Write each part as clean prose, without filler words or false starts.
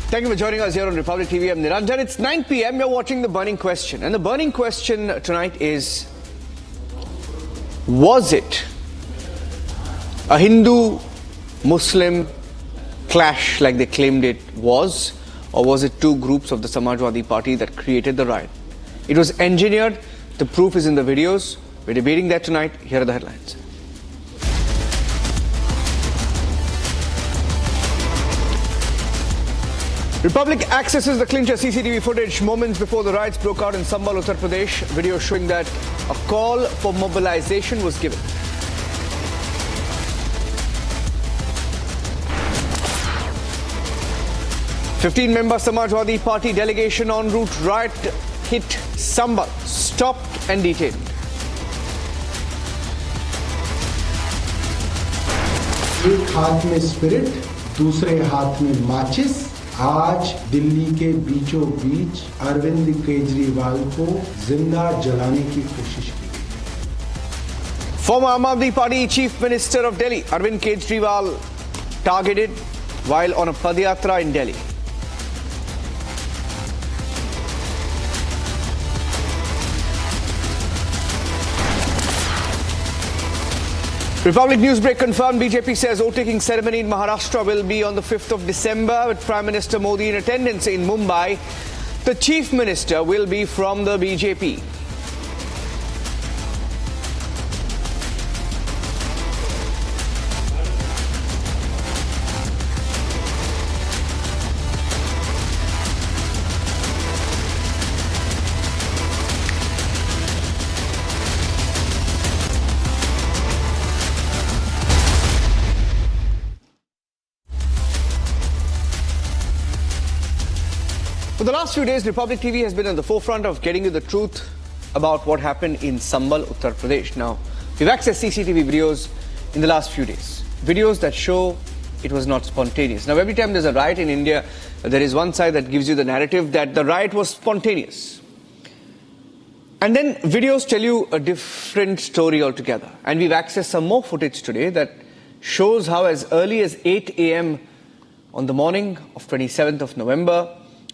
Thank you for joining us here on Republic TV. I'm Niranjan. It's 9 p.m. You're watching The Burning Question. And the burning question tonight is, was it a Hindu-Muslim clash like they claimed it was? Or was it two groups of the Samajwadi Party that created the riot? It was engineered. The proof is in the videos. We're debating that tonight. Here are the headlines. Republic accesses the clincher CCTV footage moments before the riots broke out in Sambhal, Uttar Pradesh. Video showing that a call for mobilization was given. "15-member Samajwadi Party delegation en route riot hit Sambhal, stopped and detained." एक हाथ में spirit, दूसरे हाथ में माचिस। आज दिल्ली के बीचों बीच अरविंद केजरीवाल को जिंदा जलाने की कोशिश की गई। Former Aam Aadmi Party Chief Minister of Delhi, Arvind Kejriwal, targeted while on a Padyatra in Delhi. Republic Newsbreak confirmed BJP says vote-taking ceremony in Maharashtra will be on the 5th of December with Prime Minister Modi in attendance in Mumbai. The Chief Minister will be from the BJP. For the last few days, Republic TV has been at the forefront of getting you the truth about what happened in Sambhal, Uttar Pradesh. Now, we've accessed CCTV videos in the last few days. Videos that show it was not spontaneous. Now, every time there's a riot in India, there is one side that gives you the narrative that the riot was spontaneous. And then videos tell you a different story altogether. And we've accessed some more footage today that shows how as early as 8 a.m. on the morning of 27th of November,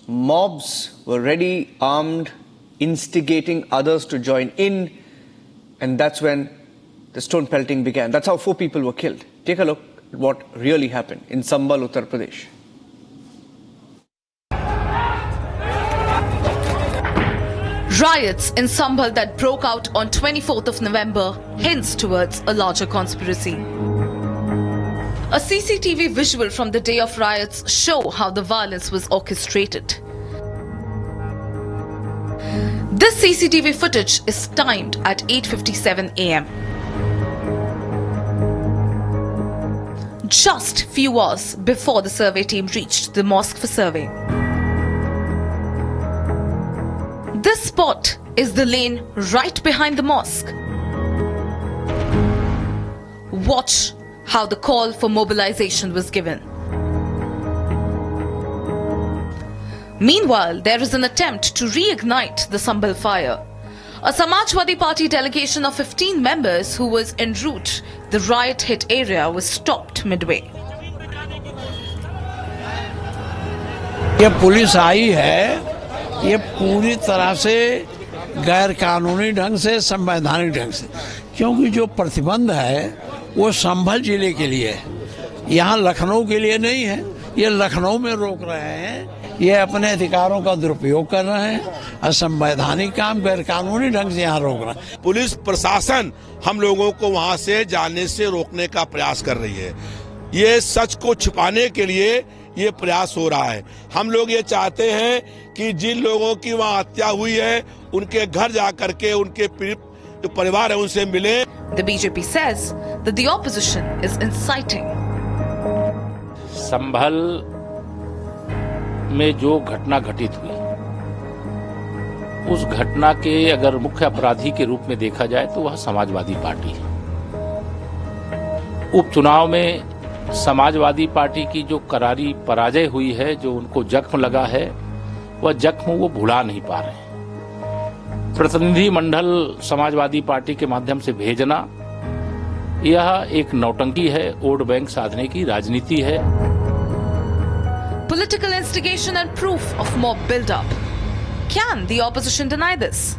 mobs were ready, armed, instigating others to join in, and that's when the stone pelting began. That's how 4 people were killed. Take a look at what really happened in Sambhal, Uttar Pradesh. Riots in Sambhal that broke out on 24th of November hints towards a larger conspiracy. A CCTV visual from the day of riots show how the violence was orchestrated. This CCTV footage is timed at 8:57 a.m. Just few hours before the survey team reached the mosque for survey. This spot is the lane right behind the mosque. Watch how the call for mobilization was given. Meanwhile, there is an attempt to reignite the Sambhal fire. A Samajwadi Party delegation of 15 members who was en route the riot-hit area was stopped midway. ये police आई है, ये पूरी तरह से गैर कानूनी ढंग से, संवैधानिक ढंग से, क्योंकि जो प्रतिबंध है वो संभल जिले के लिए है, यहाँ लखनऊ के लिए नहीं है। ये लखनऊ में रोक रहे हैं, ये अपने अधिकारों का दुरुपयोग कर रहे हैं, असंवैधानिक काम गैर कानूनी ढंग से यहाँ रोक रहे हैं। पुलिस प्रशासन हम लोगों को वहाँ से जाने से रोकने का प्रयास कर रही है। ये सच को छिपाने के लिए ये प्रयास हो रहा है। हम लोग ये चाहते हैं कि जिन लोगों की वहाँ हत्या हुई है उनके घर जाकर के उनके जो परिवार है उनसे मिले। The BJP says that the opposition is inciting. संभल में जो घटना घटित हुई, उस घटना के अगर मुख्य अपराधी के रूप में देखा जाए तो वह समाजवादी पार्टी है। उपचुनाव में समाजवादी पार्टी की जो करारी पराजय हुई है, जो उनको जख्म लगा है, वह जख्म वो भुला नहीं पा रहे हैं। प्रतिनिधि मंडल समाजवादी पार्टी के माध्यम से भेजना यह एक नौटंकी है, वोट बैंक साधने की राजनीति है। political instigation and proof of mob build-up. Can the opposition deny this?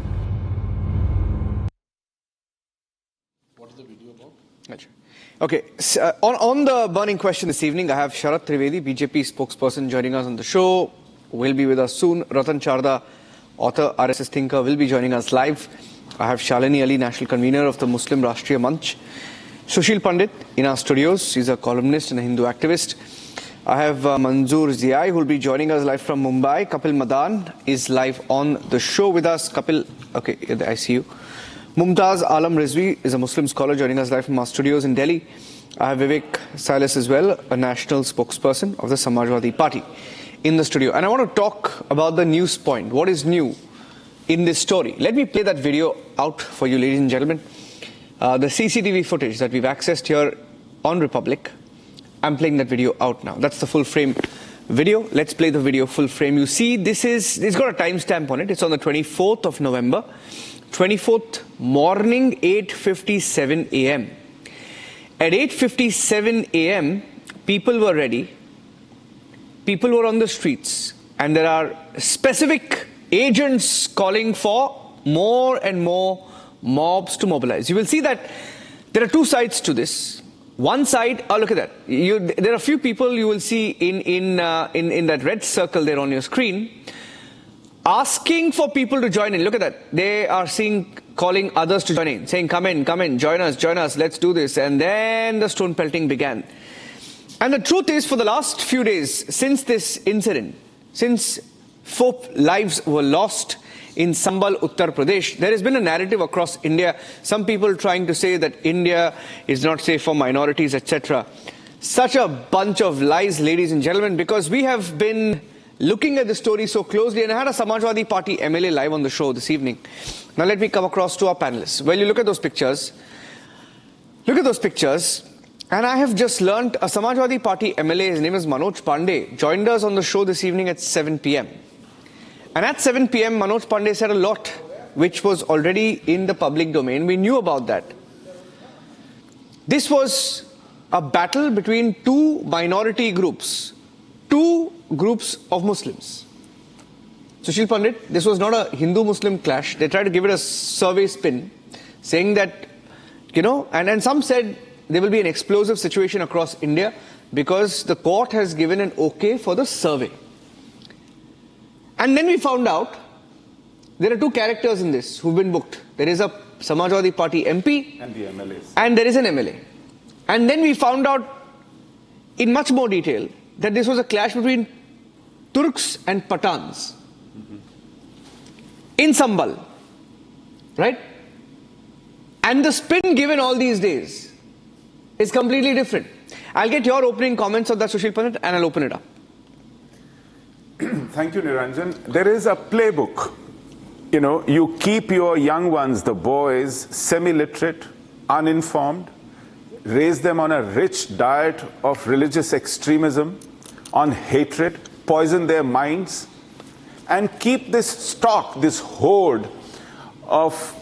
Okay, so, on the burning question this evening, I have Sharath Trivedi, BJP spokesperson, joining us on the show. Will be with us soon. Ratan Charda, author, RSS thinker, will be joining us live. I have Shalini Ali, national convener of the Muslim Rashtriya Manch. Sushil Pandit in our studios. He's a columnist and a Hindu activist. I have Manzoor Ziai, who will be joining us live from Mumbai. Kapil Madan is live on the show with us. Kapil, okay, I see you. Mumtaz Alam Rizvi is a Muslim scholar joining us live from our studios in Delhi. I have Vivek Silas as well, a national spokesperson of the Samajwadi Party in the studio. And I want to talk about the news point. What is new in this story? Let me play that video out for you, ladies and gentlemen. The CCTV footage that we've accessed here on Republic. I'm playing that video out now. That's the full frame video. Let's play the video full frame. You see, it's got a timestamp on it. It's on the 24th of November. 24th morning, 8:57 a.m. At 8:57 a.m., people were ready. People were on the streets. And there are specific agents calling for more and more mobs to mobilize. You will see that there are two sides to this. One side, oh, look at that. There are a few people you will see in that red circle there on your screen asking for people to join in. Look at that. They are calling others to join in, saying, come in, join us, let's do this. And then the stone pelting began. And the truth is, for the last few days, since this incident, since 4 lives were lost in Sambal, Uttar Pradesh, there has been a narrative across India. Some people trying to say that India is not safe for minorities, etc. Such a bunch of lies, ladies and gentlemen, because we have been looking at the story so closely, and I had a Samajwadi Party MLA live on the show this evening. Now let me come across to our panelists. Well, you look at those pictures. Look at those pictures. And I have just learnt a Samajwadi Party MLA, his name is Manoj Pandey, joined us on the show this evening at 7 p.m. And at 7 p.m., Manoj Pandey said a lot which was already in the public domain. We knew about that. This was a battle between two minority groups, two groups of Muslims. Sushil Pandit, this was not a Hindu-Muslim clash. They tried to give it a survey spin, saying that, and some said there will be an explosive situation across India because the court has given an okay for the survey. And then we found out there are two characters in this who've been booked. There is a Samajwadi Party MP and the MLAs. And there is an MLA. And then we found out in much more detail that this was a clash between Turks and Pathans in Sambal, right? And the spin given all these days is completely different. I'll get your opening comments on that, Sushil Pandit, and I'll open it up. Thank you, Niranjan. There is a playbook. You keep your young ones, the boys, semi-literate, uninformed, raise them on a rich diet of religious extremism, on hatred, poison their minds, and keep this stock, this horde of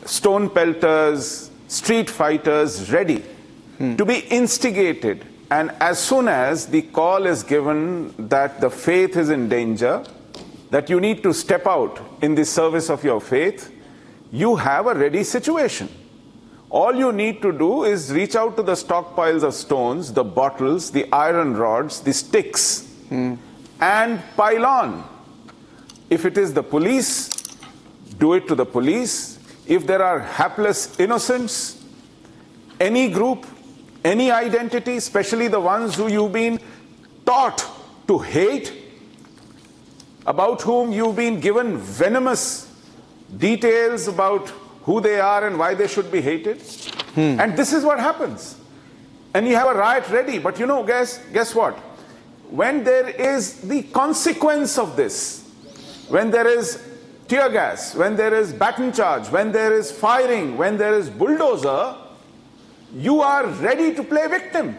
stone pelters, street fighters ready to be instigated. And as soon as the call is given that the faith is in danger, that you need to step out in the service of your faith, you have a ready situation. All you need to do is reach out to the stockpiles of stones, the bottles, the iron rods, the sticks, and pile on. If it is the police, do it to the police. If there are hapless innocents, any group, any identity, especially the ones who you've been taught to hate, about whom you've been given venomous details about who they are and why they should be hated. And this is what happens. And you have a riot ready. But guess what? When there is the consequence of this, when there is tear gas, when there is baton charge, when there is firing, when there is bulldozer, you are ready to play victim.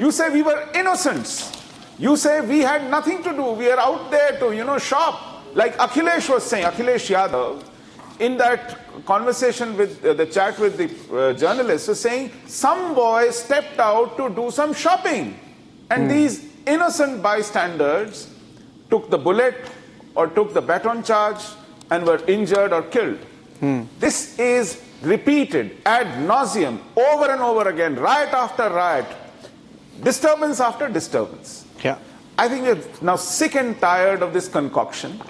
You say we were innocents. You say we had nothing to do. We are out there to, shop. Like Akhilesh was saying, Akhilesh Yadav, in that conversation with the chat with the journalist, was saying some boy stepped out to do some shopping. And these innocent bystanders took the bullet or took the baton charge and were injured or killed. This is repeated ad nauseum over and over again, riot after riot, disturbance after disturbance. Yeah. I think we're now sick and tired of this concoction.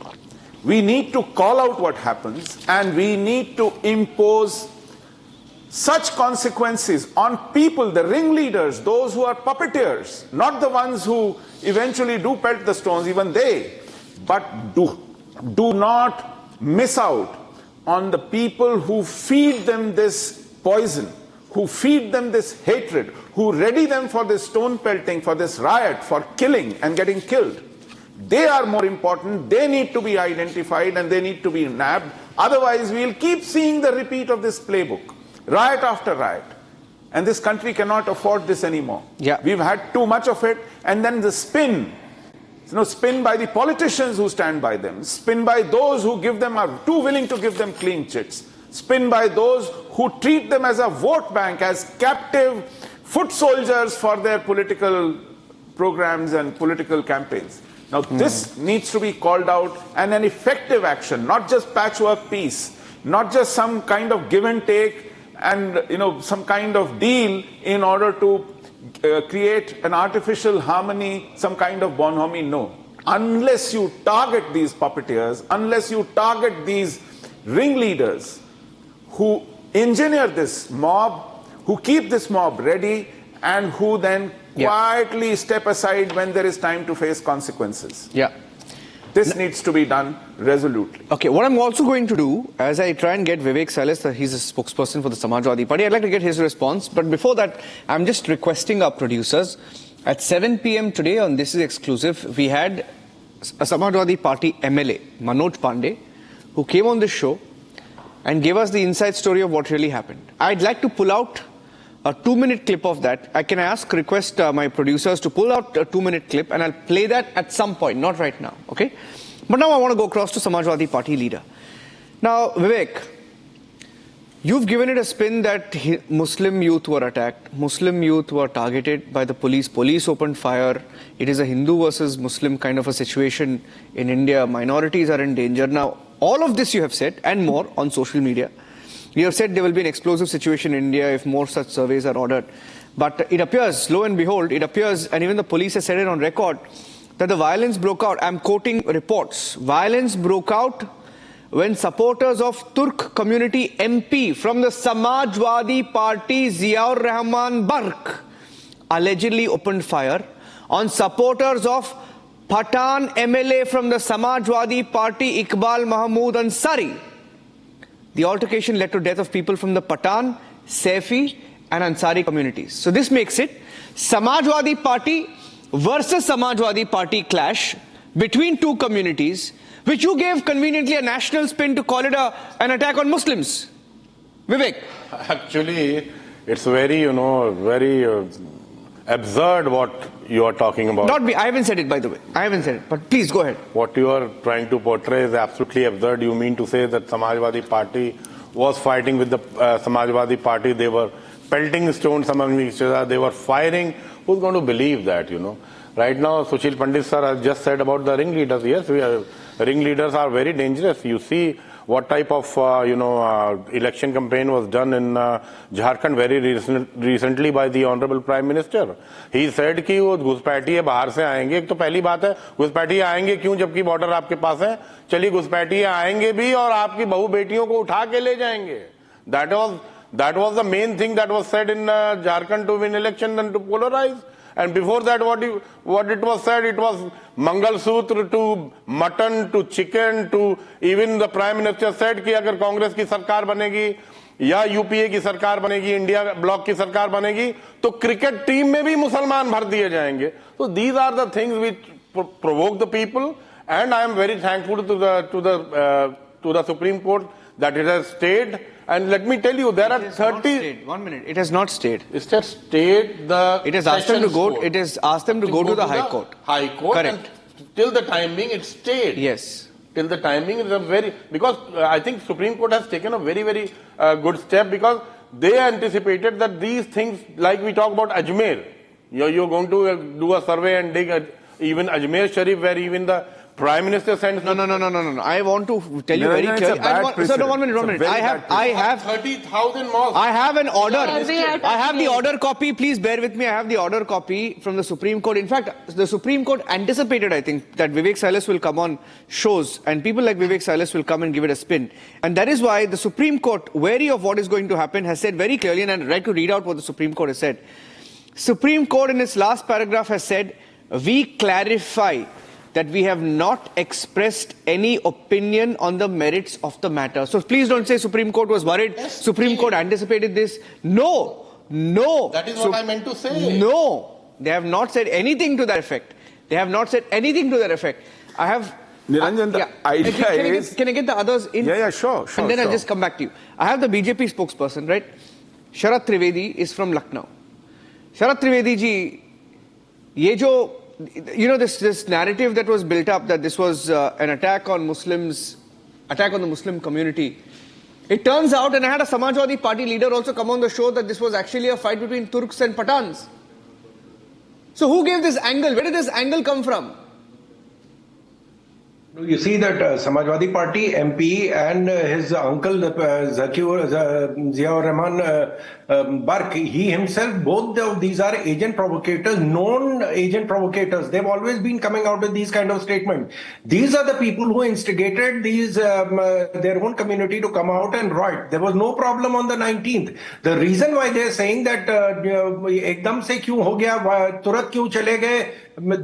We need to call out what happens, and we need to impose such consequences on people, the ringleaders, those who are puppeteers, not the ones who eventually do pelt the stones, even they, but do not miss out on the people who feed them this poison, who feed them this hatred, who ready them for this stone pelting, for this riot, for killing and getting killed. They are more important, they need to be identified and they need to be nabbed. Otherwise, we'll keep seeing the repeat of this playbook, riot after riot. And this country cannot afford this anymore. Yeah. We've had too much of it, and then the spin by the politicians who stand by them, spin by those who give them, are too willing to give them clean chits, spin by those who treat them as a vote bank, as captive foot soldiers for their political programs and political campaigns. Now this needs to be called out, and an effective action, not just patchwork peace, not just some kind of give and take and some kind of deal in order to create an artificial harmony, some kind of bonhomie. No. Unless you target these puppeteers, unless you target these ringleaders who engineer this mob, who keep this mob ready, and who then quietly step aside when there is time to face consequences. Yeah. This needs to be done resolutely. Okay, what I'm also going to do, as I try and get Vivek Salis, he's a spokesperson for the Samajwadi Party, I'd like to get his response. But before that, I'm just requesting our producers, at 7 p.m. today on This Is Exclusive, we had a Samajwadi Party MLA, Manoj Pandey, who came on this show and gave us the inside story of what really happened. I'd like to pull out a 2-minute clip of that. I can request my producers to pull out a 2-minute clip, and I'll play that at some point, not right now, okay? But now I want to go across to Samajwadi Party leader. Now, Vivek, you've given it a spin that Muslim youth were attacked, Muslim youth were targeted by the police, police opened fire, it is a Hindu versus Muslim kind of a situation in India, minorities are in danger. Now, all of this you have said, and more, on social media. You have said there will be an explosive situation in India if more such surveys are ordered. But it appears, lo and behold, it appears, and even the police has said it on record, that the violence broke out. I'm quoting reports. Violence broke out when supporters of Turk community MP from the Samajwadi Party, Ziaur Rahman Bark, allegedly opened fire on supporters of Pathan MLA from the Samajwadi Party, Iqbal Mahmood Ansari. The altercation led to death of people from the Pathan, Saifi and Ansari communities. So this makes it Samajwadi Party versus Samajwadi Party clash between two communities, which you gave conveniently a national spin to call it an attack on Muslims. Vivek. Actually, it's very, very absurd what you are talking about. Not me. I haven't said it, by the way. I haven't said it. But please go ahead. What you are trying to portray is absolutely absurd. You mean to say that Samajwadi Party was fighting with the Samajwadi Party. They were pelting stones among each other. They were firing. Who's going to believe that, Right now, Sushil Pandit sir has just said about the ringleaders. Yes, ringleaders are very dangerous. You see what type of, election campaign was done in Jharkhand very recently by the Honorable Prime Minister. He said कि वो घुसपैठिए बाहर से आएंगे. एक तो पहली बात है, घुसपैठिए आएंगे क्यों जबकि बॉर्डर आपके पास है? चलिए घुसपैठिए आएंगे भी और आपकी बहू बेटियों को उठा के ले जाएंगे. That was the main thing that was said in Jharkhand to win election and to polarize. And before that, what it was said, it was Mangal Sutra to mutton to chicken to even the Prime Minister said कि अगर कांग्रेस की सरकार बनेगी या UPA की सरकार बनेगी, India block की सरकार बनेगी, तो क्रिकेट टीम में भी मुसलमान भर दिए जाएंगे. So these are the things which provoke the people, and I am very thankful to the Supreme Court that it has stayed. And let me tell you, there are 30. 1 minute. It has not stayed. It has stayed. It has asked them to go. It has asked them to go to the High Court. High Court. Correct. And till the time being, it stayed. Yes. Till the timing is because I think Supreme Court has taken a very, very good step, because they anticipated that these things, like we talk about Ajmer, You're going to do a survey and dig even Ajmer Sharif, where even the Prime Minister sends. No. I want to tell you very It's a clearly. bad Sir, no, 1 minute. It's a very bad I have 30,000 mosques. I have an order. Survey I have the order copy. Please bear with me. I have the order copy from the Supreme Court. In fact, the Supreme Court anticipated, I think, that Vivek Silas will come on shows and people like Vivek Silas will come and give it a spin. And that is why the Supreme Court, wary of what is going to happen, has said very clearly, and I'd like to read out what the Supreme Court has said. Supreme Court in its last paragraph has said, we clarify that we have not expressed any opinion on the merits of the matter. So please don't say Supreme Court was worried. Yes, Supreme Court anticipated this. No. That is what I meant to say. No. They have not said anything to that effect. They have not said anything to that effect. I have... Niranjan, the idea is... Can I get the others in? Yeah, sure. And then sure. I'll just come back to you. I have the BJP spokesperson, right? Sharat Trivedi is from Lucknow. Sharat Trivedi ji, ye jo... You know, this narrative that was built up that this was an attack on Muslims, attack on the Muslim community. It turns out, and I had a Samajwadi Party leader also come on the show, that this was actually a fight between Turks and Pathans. So who gave this angle? Where did this angle come from? You see that Samajwadi Party MP and his uncle Ziaur Rahman Bark, he himself, both of these are agent provocators, known agent provocators. They've always been coming out with these kind of statements. These are the people who instigated these their own community to come out and riot. There was no problem on the 19th. The reason why they're saying that ekdam se kyun ho gaya, turat kyun chale gaye,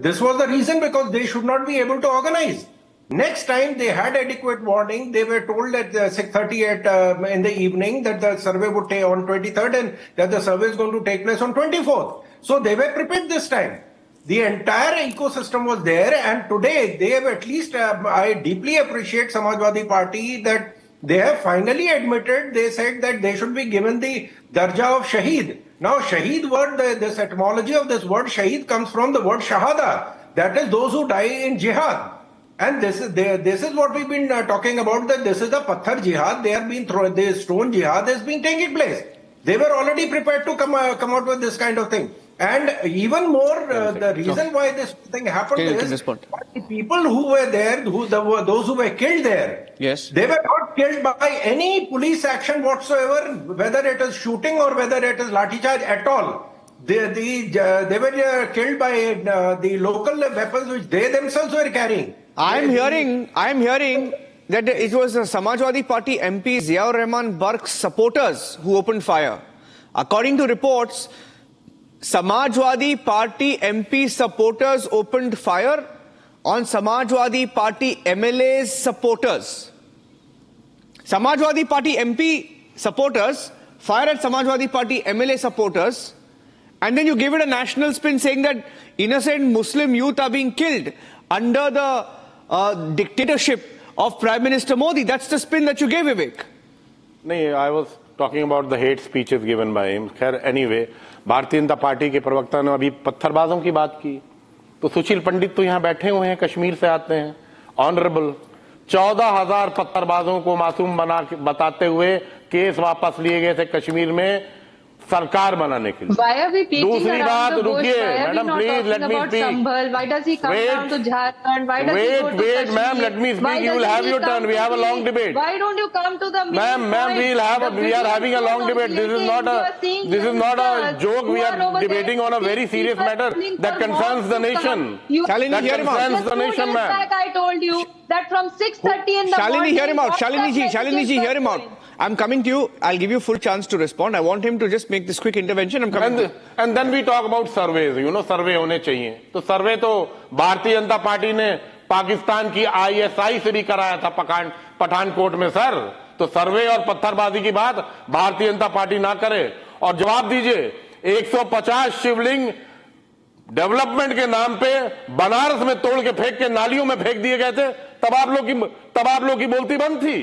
this was the reason because they should not be able to organize. Next time they had adequate warning. They were told at 6:30 in the evening that the survey would take on 23rd and that the survey is going to take place on 24th. So they were prepared this time. The entire ecosystem was there, and today they have at least, I deeply appreciate Samajwadi Party that they have finally admitted, they said that they should be given the darja of Shaheed. Now Shaheed word, this etymology of this word Shaheed comes from the word Shahada. That is those who die in jihad. And this is what we've been talking about, that this is the Patthar Jihad. They are being thrown, the stone jihad has been taking place. They were already prepared to come out with this kind of thing. And even more, the reason why this thing happened is the people who were there, those who were killed there, yes, they were not killed by any police action whatsoever, whether it is shooting or whether it is lathi charge at all. They were killed by the local weapons which they themselves were carrying. I am hearing that it was the Samajwadi Party MP Ziaur Rahman Bark's supporters who opened fire. According to reports, Samajwadi Party MP supporters opened fire on Samajwadi Party MLA's supporters. Samajwadi Party MP supporters fire at Samajwadi Party MLA supporters, and then you give it a national spin saying that innocent Muslim youth are being killed under the dictatorship of Prime Minister Modi. That's the spin that you gave, Vivek. No, I was talking about the hate speeches given by him. Anyway, Bharatiya Janata party के प्रवक्ता ने अभी पत्थरबाजों की बात की, तो सुशील पंडित तो यहाँ बैठे हुए हैं, कश्मीर से आते हैं, ऑनरेबल 14,000 पत्थरबाजों को मासूम बताते हुए केस वापस लिए गए थे कश्मीर में सरकार बनाने के लिए। दूसरी बात, रुकिए madam, please let me speak. Wait ma'am, let me speak, you will have your turn, we have a long debate. Ma'am we are having a long debate, this is not a joke, we are debating on a very serious matter that concerns the nation, ma'am. I told you that from 6:30 in the morning. Shalini ji, hear him out. I'm coming to you. I'll give you full chance to respond. I want him to just make this quick intervention. I'm coming. And then we talk about surveys. You know, survey होने चाहिए. तो survey तो Bharatiya Janata party ने पाकिस्तान की ISI से भी कराया था पठानकोट में, सर। तो सर्वे और पत्थरबाजी की बात भारतीय जनता पार्टी ना करे और जवाब दीजिए। 150 शिवलिंग डेवलपमेंट के नाम पे बनारस में तोड़ के फेंक के नालियों में फेंक दिए गए थे, तब आप लोग की बोलती बंद थी,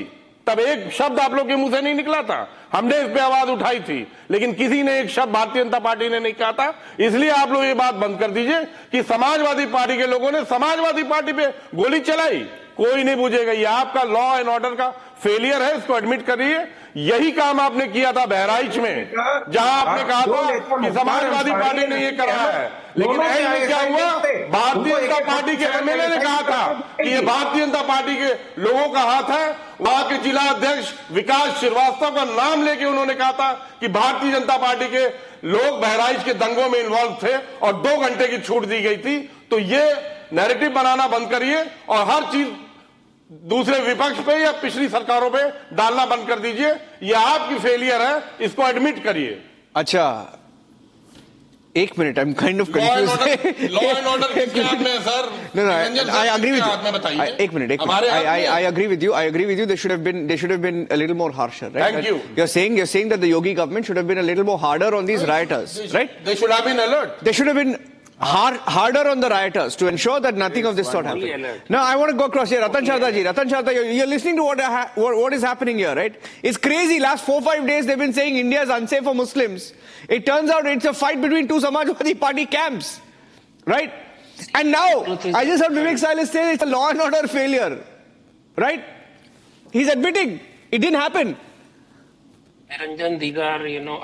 तब एक शब्द आप लोग के मुंह से नहीं निकला था। हमने इस पे आवाज उठाई थी, लेकिन किसी ने एक शब्द भारतीय जनता पार्टी ने नहीं कहा था। इसलिए आप लोग ये बात बंद कर दीजिए कि समाजवादी पार्टी के लोगों ने समाजवादी पार्टी पे गोली चलाई, कोई नहीं पूछेगा। ये आपका लॉ एंड ऑर्डर का फेलियर है, इसको एडमिट करिए। यही काम आपने किया था बहराइच में, जहां आपने कहा था कि समाजवादी पार्टी ने ये करा है, लेकिन ऐसे क्या हुआ, भारतीय जनता पार्टी के एमएलए ने कहा था कि ये भारतीय जनता पार्टी के लोगों का हाथ है। वहां के जिला अध्यक्ष विकास श्रीवास्तव का नाम लेके उन्होंने कहा था कि भारतीय जनता पार्टी के लोग बहराइच के दंगों में इन्वॉल्व थे और 2 घंटे की छूट दी गई थी। तो ये नैरेटिव बनाना बंद करिए और हर चीज दूसरे विपक्ष पे या पिछली सरकारों पे डालना बंद कर दीजिए। ये आपकी फेलियर है, इसको एडमिट करिए। अच्छा, एक minute, I am kind of confused. Law and order किसके हाथ में है sir? No, I agree with you. एक minute, I agree with you. They should have been a little more harsher, right? Thank you. You're saying that the Yogi government should have been a little more harder on these rioters, right? They should have been alert. They should have been harder on the rioters to ensure that nothing of this sort happened. Now, I want to go across here. Ratan Sharda, you're listening to what is happening here, right? It's crazy. Last 4-5 days, they've been saying India is unsafe for Muslims. It turns out it's a fight between two Samajwadi Party camps, right? And now, I just heard Vivek Silas say it's a law and order failure, right? He's admitting it didn't happen. Ranjan, these are,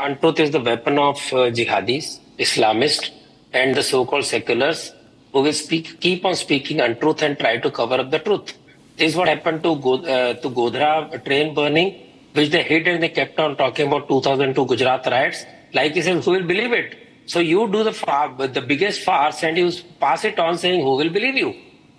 untruth is the weapon of jihadis, Islamists, and the so-called seculars who will keep on speaking untruth and try to cover up the truth. This is what happened to Godhra train burning, which they hid and they kept on talking about 2002 Gujarat riots. Like he said, who will believe it? So you do the biggest farce and you pass it on saying who will believe you.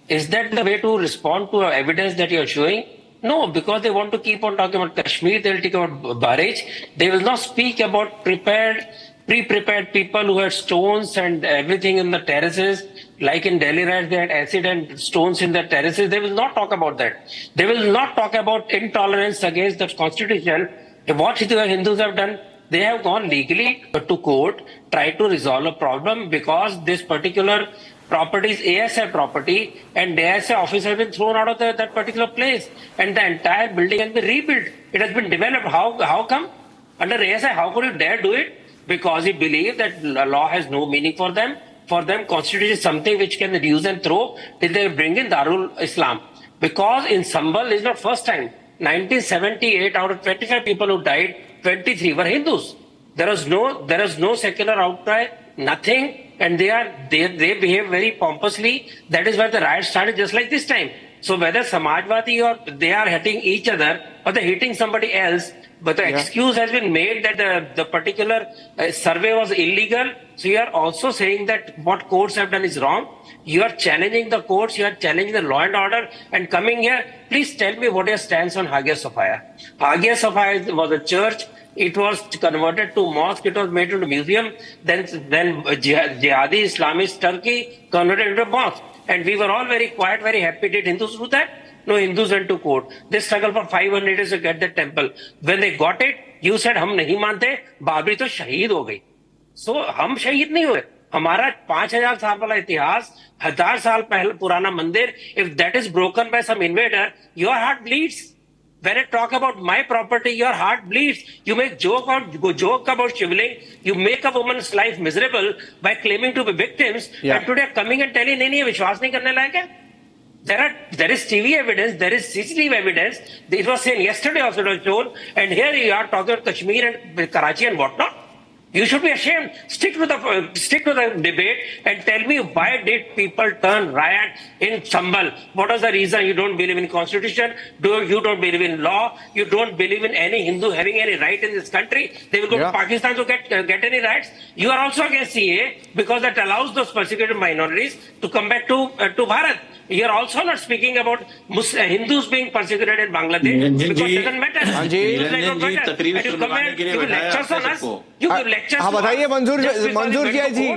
Is that the way to respond to evidence that you are showing? No, because they want to keep on talking about Kashmir, they will talk about Baraj. They will not speak about pre-prepared people who had stones and everything in the terraces. Like in Delhi riots, they had acid and stones in the terraces. They will not talk about that. They will not talk about intolerance against the constitution. What the Hindus have done, they have gone legally to court, tried to resolve a problem because this particular property is ASI property and the ASI office has been thrown out of that particular place and the entire building has been rebuilt. It has been developed. How come? Under ASI, how could you dare do it? Because he believed that law has no meaning for them. For them, constitution is something which can use and throw till they bring in Darul Islam. Because in Sambal, it's not first time. 1978, out of 25 people who died, 23 were Hindus. There was no secular outcry, nothing, and they behave very pompously. That is why the riot started just like this time. So whether Samajwadi or they are hitting each other or they're hitting somebody else, but the excuse has been made that the particular survey was illegal. So you are also saying that what courts have done is wrong. You are challenging the courts, you are challenging the law and order and coming here. Please tell me what your stance on Hagia Sophia. Hagia Sophia was a church. It was converted to mosque. It was made into museum. Then jihadi Islamist Turkey converted into a mosque. And we were all very quiet, very happy. Did Hindus do that? No, Hindus went to court. They struggled for 500 years to get the temple. When they got it, you said, हम नहीं मानते, बाबरी तो शहीद हो गई. So, हम शहीद नहीं हुए. हमारा 5000 साल वाला इतिहास, 1000 साल पहले पुराना मंदिर, if that is broken by some invader, your heart bleeds. When I talk about my property, your heart bleeds. You make joke about Shivling. You make a woman's life miserable by claiming to be victims. Yeah. And today coming and telling, नहीं विश्वास नहीं करने लायक है. There is TV evidence, there is CCTV evidence. It was seen yesterday also, it was shown. And here you are talking about Kashmir and Karachi and whatnot. You should be ashamed. Stick to the debate and tell me why did people turn riot in Sambal? What was the reason? You don't believe in constitution? You don't believe in law? You don't believe in any Hindu having any right in this country? They will go to Pakistan to get any rights. You are also against CA because that allows those persecuted minorities to come back to Bharat. You are also not speaking about Hindus being persecuted in Bangladesh because it doesn't matter. And you come and give lectures on us. You give lectures हाँ बताइए मंजूर जी.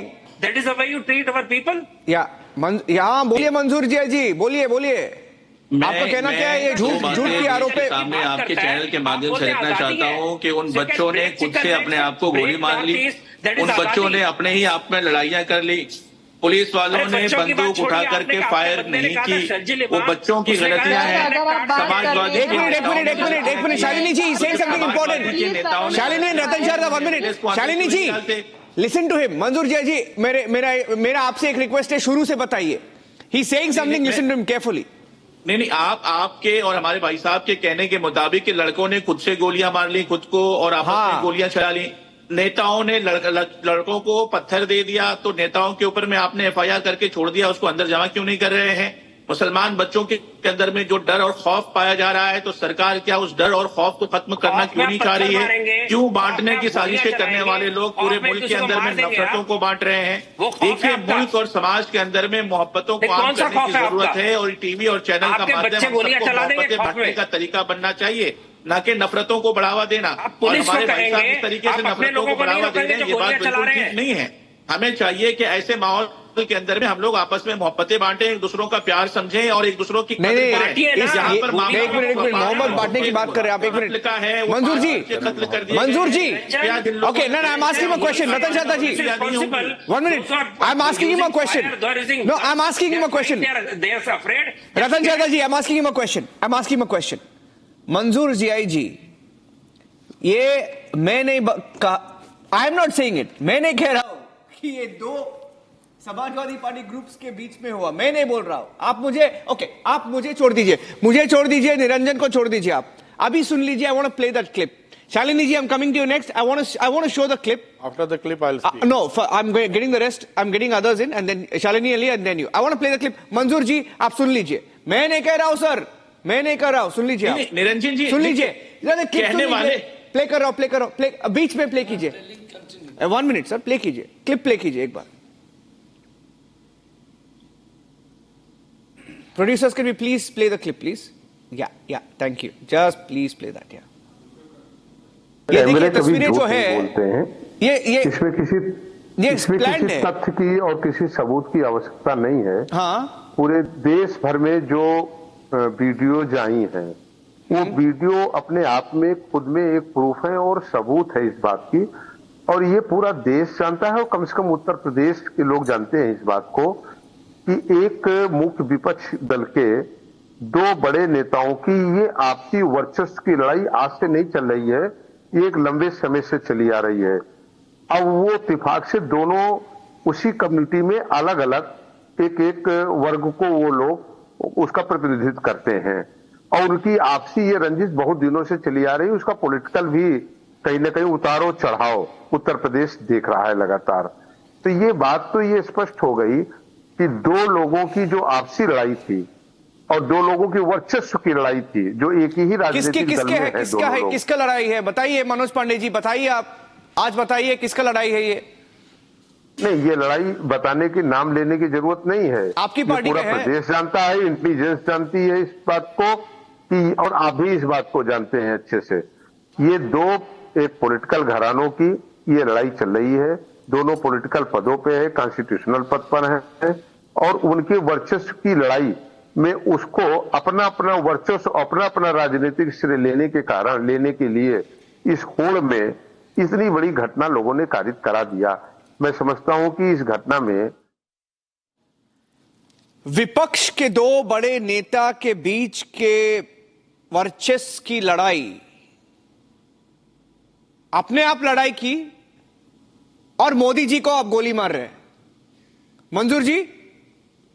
That is the way you treat our people. यहाँ बोलिए मंजूर जी, बोलिए. आपका कहना क्या है? ये झूठ की आरोप है. सामने आपके चैनल के माध्यम से रखना चाहता हूँ कि उन बच्चों ने खुद से अपने आप को गोली मार ली. उन बच्चों ने अपने ही आप में लड़ाइयाँ कर ली. पुलिस वालों ने बंदूक उठा करके फायर नहीं की. वो बच्चों की गलतियां हैं. समाजवादी एक minute Shalini ji, saying something important. Shalini, Ratan Sharda, 1 minute. Shalini ji, listen to him. मंजूर जी, मेरा आपसे एक रिक्वेस्ट है, शुरू से बताइए. He's saying something, listen to him carefully. नहीं, आपके और हमारे भाई साहब के कहने के मुताबिक लड़कों ने खुद से गोलियां मार ली खुद को और आपस में गोलियां चला ली। नेताओं ने लड़कों को पत्थर दे दिया तो नेताओं के ऊपर में आपने एफआईआर करके छोड़ दिया, उसको अंदर जमा क्यों नहीं कर रहे हैं? मुसलमान बच्चों के अंदर में जो डर और खौफ पाया जा रहा है तो सरकार क्या उस डर और खौफ को खत्म करना क्यों नहीं चाह रही है? क्यों बांटने की साजिशें करने वाले लोग पूरे मुल्क के अंदर में नफरतों को बांट रहे हैं? देखिए, मुल्क और समाज के अंदर में मोहब्बतों को आम करने की जरूरत है और टीवी और चैनल का माध्यम मोहब्बतें बांटने का तरीका बनना चाहिए, न कि नफरतों को बढ़ावा देना। और हमारे भाई साहब इस तरीके से नफरतों को बढ़ावा दे रहे हैं, ये बात बिल्कुल ठीक नहीं है। हमें चाहिए कि ऐसे माहौल के अंदर में हम लोग आपस में मोहब्बतें बांटें, एक दूसरों का प्यार समझें और एक दूसरों की एक मिनट मोहब्बत बांटने की बात कर रहे हैं आप। एक मिनट लिखा है Manzoor ji, okay, no, I'm asking a question, Ratan Shah ji, 1 minute, I'm asking him a question, no, I'm asking him a question, Ratan Shah ji, I'm asking him a question, मंजूर जियाई जी, ये मैं नहीं कहा, I am not saying it, मैं नहीं कह रहा हूं कि ये दो समाजवादी पार्टी ग्रुप्स के बीच में हुआ, मैं नहीं बोल रहा हूं। आप मुझे छोड़ दीजिए, निरंजन को छोड़ दीजिए, आप अभी सुन लीजिए। I want to play that clip. Shalini ji, I am coming to you next. I want to show the clip. After the clip I will speak. No, I am getting the rest, I am getting others in and then Shalini Ali and then you. I want to play the clip. Manzoor ji, आप सुन लीजिए, मैं नहीं कह रहा हूं sir, मैं नहीं कर रहा हूं, सुन लीजिए आप। निरंजन जी सुन लीजिए, कहने वाले प्ले कर रहा हूं, बीच में प्ले कीजिए। 1 मिनट सर, प्ले कीजिए, क्लिप प्ले कीजिए एक बार। Producers, can we please play the clip, please? Yeah, thank you. Just please play that, yeah. ये देखिए तस्वीरें जो है, ये इसमें किसी तथ्य की और किसी सबूत की आवश्यकता नहीं है। हाँ, पूरे देश भर में जो वीडियोज आई हैं, वो वीडियो अपने आप में खुद में एक प्रूफ है और सबूत है इस बात की, और ये पूरा देश जानता है और कम से कम उत्तर प्रदेश के लोग जानते हैं इस बात को कि एक मुख्य विपक्ष दल के दो बड़े नेताओं की ये आपसी वर्चस्व की लड़ाई आज से नहीं चल रही है, ये एक लंबे समय से चली आ रही है। अब वो इत्तेफाक से दोनों उसी कम्युनिटी में अलग अलग एक वर्ग को वो लोग उसका प्रतिनिधित्व करते हैं और उनकी आपसी ये रंजिश बहुत दिनों से चली आ रही है। उसका पॉलिटिकल भी कहीं ना कहीं उतारो चढ़ाव उत्तर प्रदेश देख रहा है लगातार। तो ये बात तो ये स्पष्ट हो गई कि दो लोगों की जो आपसी लड़ाई थी और दो लोगों की वर्चस्व की लड़ाई थी, जो एक ही राजनीतिक दल में है, किसका लड़ाई है बताइए मनोज पांडे जी, बताइए आप, आज बताइए किसका लड़ाई है ये? नहीं, ये लड़ाई बताने के नाम लेने की जरूरत नहीं है, आपकी पार्टी पूरा प्रदेश जानता है, इंटेलिजेंस जानती है इस बात को कि, और आप भी इस बात को जानते हैं अच्छे से। ये दो एक पॉलिटिकल घरानों की ये लड़ाई चल रही है, दोनों पॉलिटिकल पदों पे है, कॉन्स्टिट्यूशनल पद पर है और उनके वर्चस्व की लड़ाई में उसको अपना अपना वर्चस्व, अपना अपना राजनीतिक श्रेय लेने के लिए इस होड़ में इतनी बड़ी घटना लोगों ने कारित करा दिया। मैं समझता हूं कि इस घटना में विपक्ष के दो बड़े नेता के बीच के वर्चस्व की लड़ाई, अपने आप लड़ाई की और मोदी जी को आप गोली मार रहे हैं। मंजूर जी,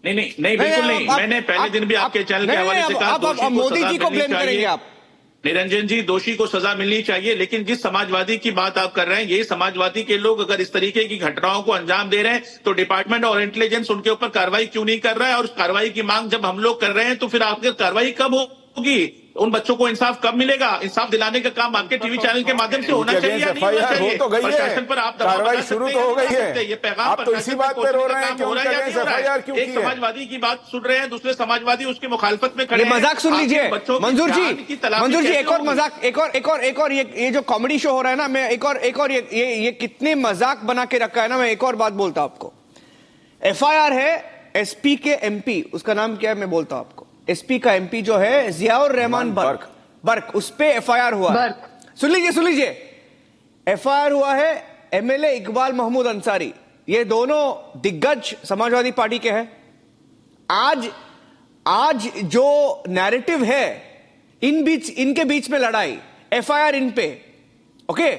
नहीं, बिल्कुल नहीं। मैंने पहले दिन भी आपके चैनल के हवाले से कहा, मोदी जी को ब्लेम करेंगे आप। निरंजन जी, दोषी को सजा मिलनी चाहिए, लेकिन जिस समाजवादी की बात आप कर रहे हैं, ये समाजवादी के लोग अगर इस तरीके की घटनाओं को अंजाम दे रहे हैं तो डिपार्टमेंट और इंटेलिजेंस उनके ऊपर कार्रवाई क्यों नहीं कर रहा है? और उस कार्रवाई की मांग जब हम लोग कर रहे हैं तो फिर आपकी कार्रवाई कब होगी? उन बच्चों को इंसाफ कब मिलेगा? इंसाफ दिलाने का काम आपके टीवी चैनल के माध्यम से होना चाहिए या नहीं होना चाहिए? प्रशासन पर आप कार्रवाई शुरू तो हो गई है, ये पैगाम आप तो इसी बात पे रो रहे हैं कि एक समाजवादी की बात सुन रहे हैं, दूसरे समाजवादी उसकी मुखालफत में खड़े हैं। मजाक सुन लीजिए मंजूर जी, एक और मजाक, एक और ये जो कॉमेडी शो हो रहा है ना, मैं एक और ये कितने मजाक बना के रखा है ना। मैं एक और बात बोलता हूं आपको, एफआईआर है एसपी के एमपी, उसका नाम क्या है मैं बोलता हूं आपको, एसपी का एमपी जो है जियाउर रहमान बर्क, उस पे एफआईआर हुआ है। सुन लीजिए, एफआईआर हुआ है एमएलए इकबाल महमूद अंसारी, ये दोनों दिग्गज समाजवादी पार्टी के हैं। आज जो नैरेटिव है इनके बीच में लड़ाई, एफआईआर इन पे, ओके,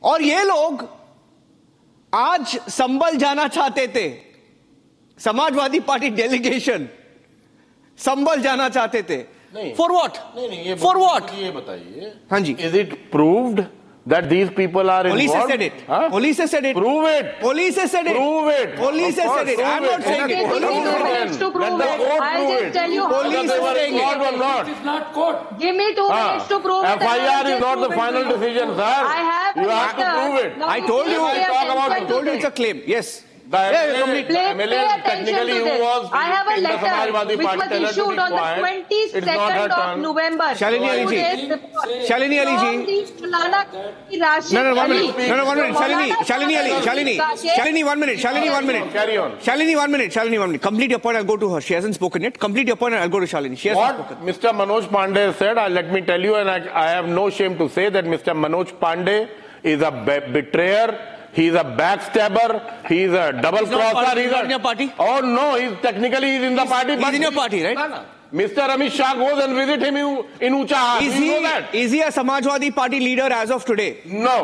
और ये लोग आज संभल जाना चाहते थे, समाजवादी पार्टी डेलीगेशन संभल जाना चाहते थे। नहीं, फॉर व्हाट? नहीं, फॉर व्हाट? ये बताइए, हाँ जी, is it proved that these people are police involved? has said it. Huh? Police has said it. Prove it. Police has said it. Prove it. Police has said it. Prove I'm not saying it. Give me 2 minutes to prove Let the it. court I'll prove just it. tell you how Police Whether is they were saying it. involved or not. It is not court. Give me 2 minutes to prove it. FIR is not the final decision, sir. I have You a have to letter. prove it. Now I told you. pay I told you attention it's a to claim. Yes. The complete. MLA Pay attention technically to who this. was I have a in the letter Samajwadi which Party, was tell her to issued be on the quiet. It's not her 22nd of turn. November. Shalini Ali ji. 2 days before. Shalini Ali ji. From the Maulana Rashid No, 1 Ali. minute. No, 1 minute. Shalini Ali. Shalini, 1 minute. Shalini, 1 minute. Carry on. Shalini, 1 minute. Shalini, 1 minute. Complete your point. I'll go to her. She hasn't spoken yet. Complete your point and I'll go to Shalini. She hasn't What spoken. Mr. Manoj Pandey said, let me tell you, and I have no shame to say that Mr. Manoj Pandey is a betrayer. He's a backstabber. He's a double crosser. He's not in your party? Oh no, he's in the party. He's in your party, right? No. Mr. Amit Shah goes and visit him in Ucha. Is you know that? Is he a Samajwadi Party leader as of today? No.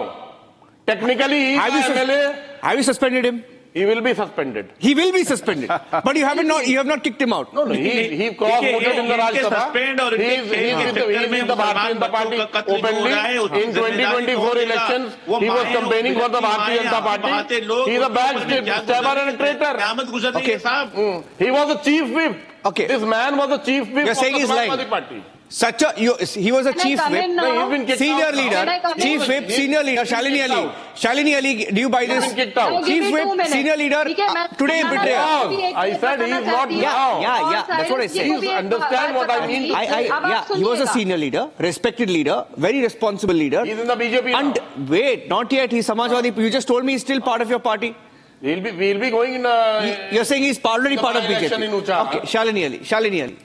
Technically, he's MLA. Have you suspended him? He will be suspended. He will be suspended. But you have not kicked him out. No, he cross-voted in the Rajya Sabha. Suspend और He's in the Bharatiya party openly. In 2024 elections, he was campaigning for the Bharatiya Janata Party. He's a backstabber and a traitor. Okay. He was a chief whip. Okay. This man was a chief whip You're of saying the he's lying. Samajwadi Party. He was a Can I chief come whip, in now? No, he's been kicked senior out. leader, Can I come in? chief whip, senior leader, Shalini Ali. Shalini Ali, do you buy this? He's been kicked out. Now give me Chief 2 whip, minutes. senior leader, ठीक है, मैं today बताना betrayer. चाहती हूँ, I said he is not बताना now. Yeah, that's what I said. Please understand what I mean. He was a senior leader, respected leader, very responsible leader. He's in the BJP now. And wait, not yet. He's Samajwadi. You just told me he's still part of your party. We'll be going in. You're saying he's already part of by-election in BJP. Ucha. Okay, Shalini Ali.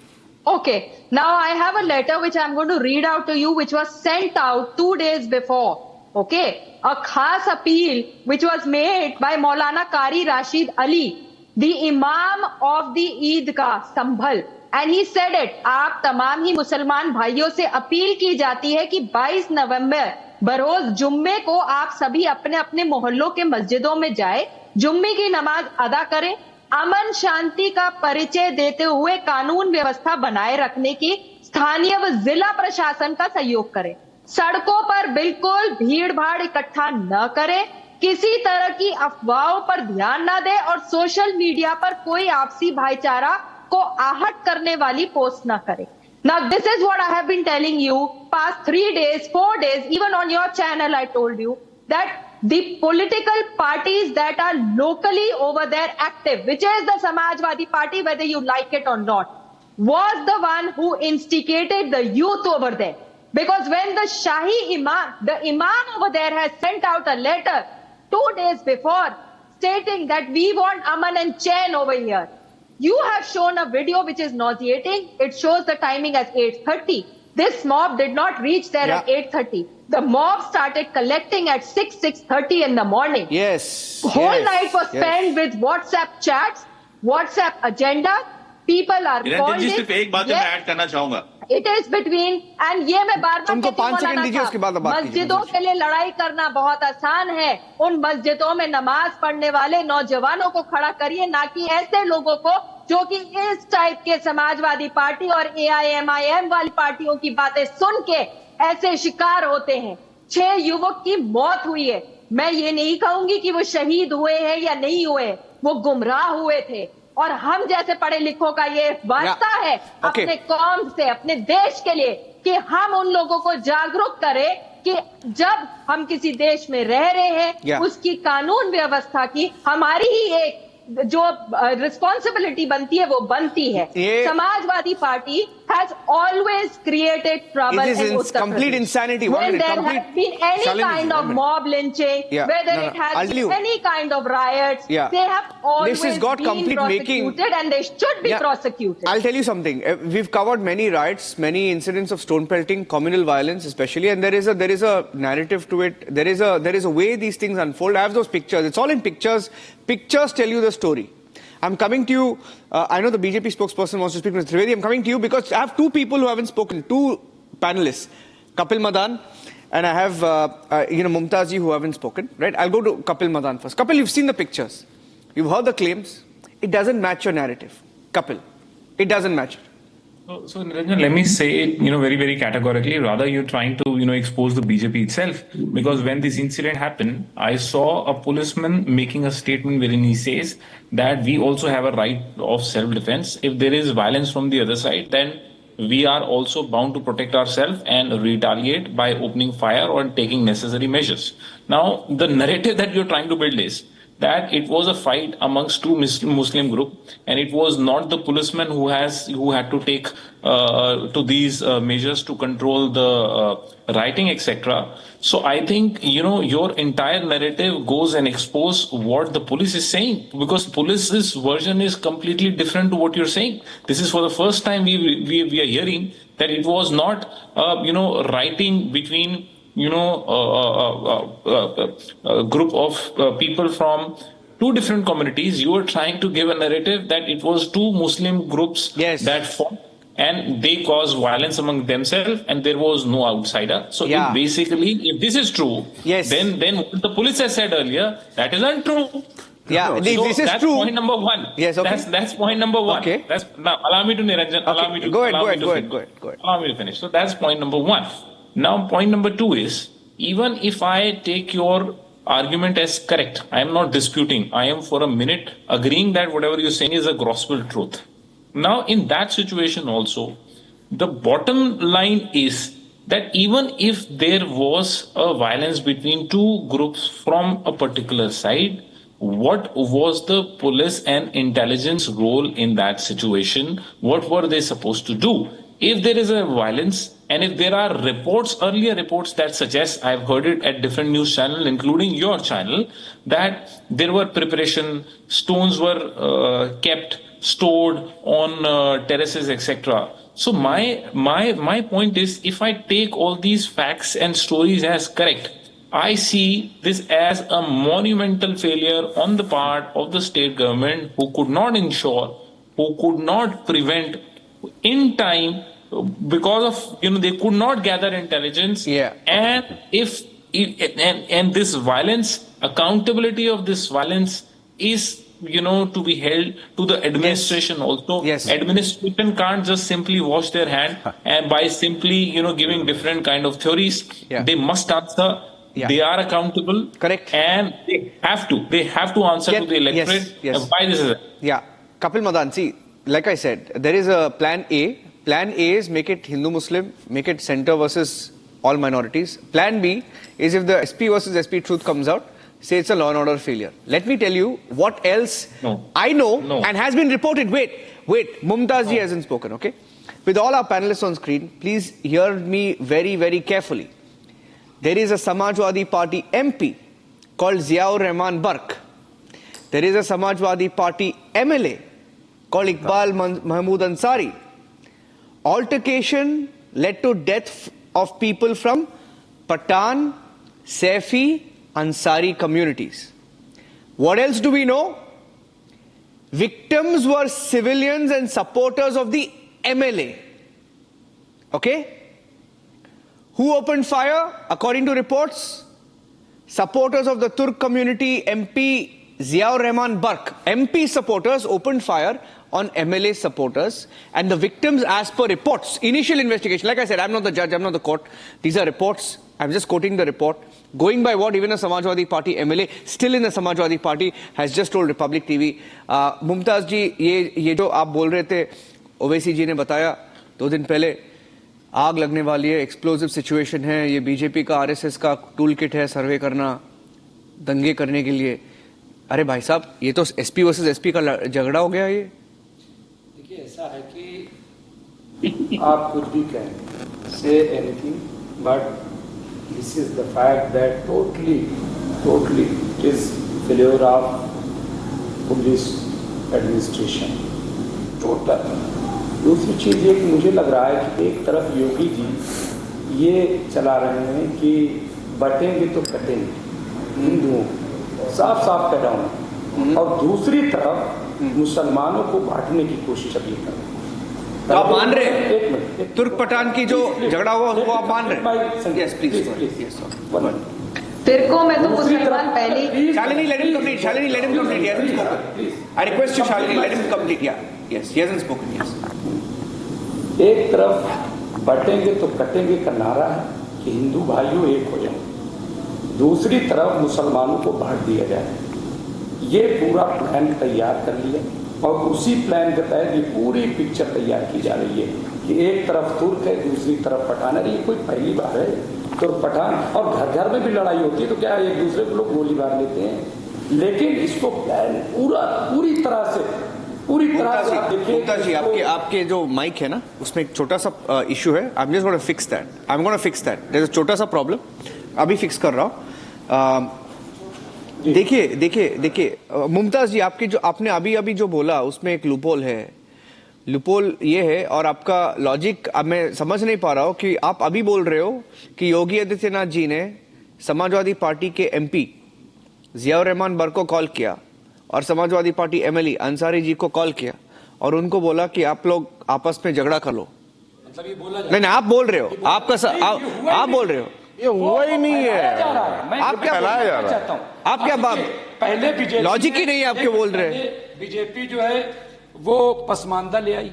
Okay, now I have a letter which I'm going to read out to you, which was sent out 2 days before. Okay, a khas appeal which was made by Maulana Qari Rashid Ali, the Imam of the Eidgah Sambhal, and he said it. आप तमाम ही मुसलमान भाइयों से appeal की जाती है कि 22 नवंबर बरोज जुम्मे को आप सभी अपने अपने मोहल्लों के मस्जिदों में जाए, जुम्मे की नमाज अदा करें, अमन शांति का परिचय देते हुए कानून व्यवस्था बनाए रखने की स्थानीय व जिला प्रशासन का सहयोग करें, सड़कों पर बिल्कुल भीड़ भाड़ इकट्ठा न करें, किसी तरह की अफवाहों पर ध्यान न दें और सोशल मीडिया पर कोई आपसी भाईचारा को आहत करने वाली पोस्ट न करें. Now this is what I have been telling you past 3 days, 4 days, even on your channel I told you that the political parties that are locally over there active, which is the Samajwadi Party, whether you like it or not, was the one who instigated the youth over there. Because when the Shahi Imam, the Imam over there has sent out a letter 2 days before stating that we want Aman and Chain over here, you have shown a video which is nauseating. It shows the timing as 8:30. This mob did not reach there at 8:30. The mob started collecting at 6:30 in the morning. Yes. Whole night was spent with WhatsApp chats, WhatsApp agenda. People are Niranjan जी सिर्फ एक बात मैं add करना चाहूंगा. It is between, and ये मैं बार-बार उनको कहती हूँ 5 सेकंड दीजिए, उसके बाद बात कीजिए. मस्जिदों के लिए लड़ाई करना बहुत आसान है. उन मस्जिदों में नमाज पढ़ने वाले नौजवानों को खड़ा करिए, ना कि ऐसे लोगों को जो कि इस टाइप के समाजवादी पार्टी और AIMIM वाली पार्टियों की बातें सुन के ऐसे शिकार होते हैं. 6 युवक की मौत हुई है. मैं ये नहीं कहूंगी कि वो शहीद हुए हैं या नहीं हुए, वो गुमराह हुए थे. और हम जैसे पढ़े लिखों का ये वास्ता है अपने कौम से, अपने देश के लिए, कि हम उन लोगों को जागरूक करें कि जब हम किसी देश में रह रहे हैं उसकी कानून व्यवस्था की हमारी ही एक जो रिस्पॉन्सिबिलिटी बनती है वो बनती है. Samajwadi party has always created trouble in Uttar complete Pradesh. insanity. When there has been any kind of mob lynching, whether it has been any kind of riots, they have always been prosecuted and they should be prosecuted. I'll tell you something. We've covered many riots, many incidents of stone pelting, communal violence especially, and there is a narrative to it. There is a way these things unfold. I have those pictures. It's all in pictures. Pictures tell you the story. I'm coming to you. I know the BJP spokesperson wants to speak, Mr. Trivedi. I'm coming to you because I have 2 people who haven't spoken, 2 panelists, Kapil Madan and I have Mumtazi who haven't spoken. Right? I'll go to Kapil Madan first. Kapil, you've seen the pictures. You've heard the claims. It doesn't match your narrative. Kapil, it doesn't match it. So Niranjan, let me say it, very, very categorically. Rather, you're trying to, expose the BJP itself. Because when this incident happened, I saw a policeman making a statement wherein he says that we also have a right of self-defense. If there is violence from the other side, then we are also bound to protect ourselves and retaliate by opening fire or taking necessary measures. Now, the narrative that you're trying to build is that it was a fight amongst two Muslim group, and it was not the policeman who had to take to these measures to control the rioting, etc. So I think your entire narrative goes and expose what the police is saying, because police's version is completely different to what you're saying. This is for the first time we are hearing that it was not rioting between a group of people from two different communities. You were trying to give a narrative that it was two Muslim groups that fought and they caused violence among themselves and there was no outsider. So if this is true, then what the police has said earlier, that is untrue. Yeah, this is that's true. Point number one. Yes, okay. That's point number one. Okay. Now allow me to Niranjan. Okay. Go ahead. Allow me to finish. So that's point number one. Now, point number two is, even if I take your argument as correct, I am not disputing. I am for a minute agreeing that whatever you're saying is a gospel truth. Now, in that situation also, the bottom line is that even if there was a violence between two groups from a particular side, what was the police and intelligence role in that situation? What were they supposed to do? If there is a violence, and if there are earlier reports that suggest, I've heard it at different news channels, including your channel, that there were preparation, stones were kept, stored on terraces, etc. So my point is, if I take all these facts and stories as correct, I see this as a monumental failure on the part of the state government, who could not ensure, who could not prevent in time, because of they could not gather intelligence. And if this violence, accountability of this violence is to be held to the administration also. Administration can't just simply wash their hand and by simply giving different kind of theories. They must answer. They are accountable. Correct. And they have to answer to the electorate why this is. Kapil Madan, see, like I said, there is a plan A. Plan A is make it Hindu-Muslim, make it center versus all minorities. Plan B is if the SP versus SP truth comes out, say it's a law and order failure. Let me tell you what else I know and has been reported. Wait, Mumtaz ji hasn't spoken, okay? With all our panelists on screen, please hear me very, very carefully. There is a Samajwadi Party MP called Ziaur Rahman Barq. There is a Samajwadi Party MLA called Iqbal Mahmood Ansari. Altercation led to death of people from Pathan, Saifi, Ansari communities. What else do we know? Victims were civilians and supporters of the MLA. Okay? Who opened fire? According to reports, supporters of the Turk community, MP Ziaur Rahman Barq. MP supporters opened fire on MLA supporters, and the victims, as per reports, initial investigation, like I said, I'm not the judge, I'm not the court, these are reports, I'm just quoting the report, going by what even a Samajwadi Party MLA, still in the Samajwadi Party, has just told Republic TV. Mumtaz ji, ye jo aap bol rahe the, Owaisi ji ne bataya, 2 दिन पहले, आग लगने वाली है, explosive situation है, ये BJP का RSS का टूल किट है सर्वे करना, दंगे करने के लिए. अरे भाई साहब, ये तो एसपी वर्सेस एसपी का झगड़ा हो गया. ये देखिए, ऐसा है कि आप कुछ भी कहें, say anything, but this is the fact that totally it is failure of police administration, total. दूसरी चीज ये कि मुझे लग रहा है कि एक तरफ योगी जी ये चला रहे हैं कि बटेंगे तो कटेंगे हिंदुओं, साफ कह रहा हूँ, और दूसरी तरफ मुसलमानों को बांटने की कोशिश अभी कर रहे हैं. तो आप मान रहे हैं तुर्क पठान की जो झगड़ा हुआ उसको आप मान रहे हैं? Yes please. तेरे को मैं तो मुसलमान पहले. Shalini, let him complete. Shalini, let him complete. He hasn't spoken. I request you, Shalini, let him complete. Yes, he hasn't spoken. Yes. एक तरफ बटेंगे तो कटेंगे का नारा है कि हिंदू भाइयों एक हो जाओ, दूसरी तरफ मुसलमानों को बांट दिया जाए। ये पूरा प्लान तैयार कर लिया और उसी प्लान के तहत ये पूरी पिक्चर तैयार की जा रही है कि एक तरफ तुर्क है, दूसरी तरफ पठान है। ये कोई पहली बार है तो पठान, और घर घर में भी लड़ाई होती है तो क्या एक दूसरे को लोग गोली मार लेते हैं, लेकिन इसको प्लान पूरी तरह से गुप्ता जी, आपके जो माइक है ना, उसमें एक छोटा सा इशू है। I am just gonna fix that. I am gonna fix that. There is a छोटा सा प्रॉब्लम, अभी फिक्स कर रहा हूं। देखिए मुमताज जी, आपने अभी जो बोला उसमें एक लूपहोल है। लूपहोल ये है, और आपका लॉजिक अब मैं समझ नहीं पा रहा हूं कि आप अभी बोल रहे हो कि योगी आदित्यनाथ जी ने समाजवादी पार्टी के एमपी जियाउर रहमान बर को कॉल किया और समाजवादी पार्टी एमएलए अंसारी जी को कॉल किया और उनको बोला कि आप लोग आपस में झगड़ा कर लो। मतलब ये बोला नहीं, आप बोल रहे हो, आप बोल रहे हो, ये हुआ ही नहीं है। आप क्या बात, पहले बीजेपी लॉजिक ही नहीं है आपके बोल रहे। बीजेपी जो है वो पसमानदा ले आई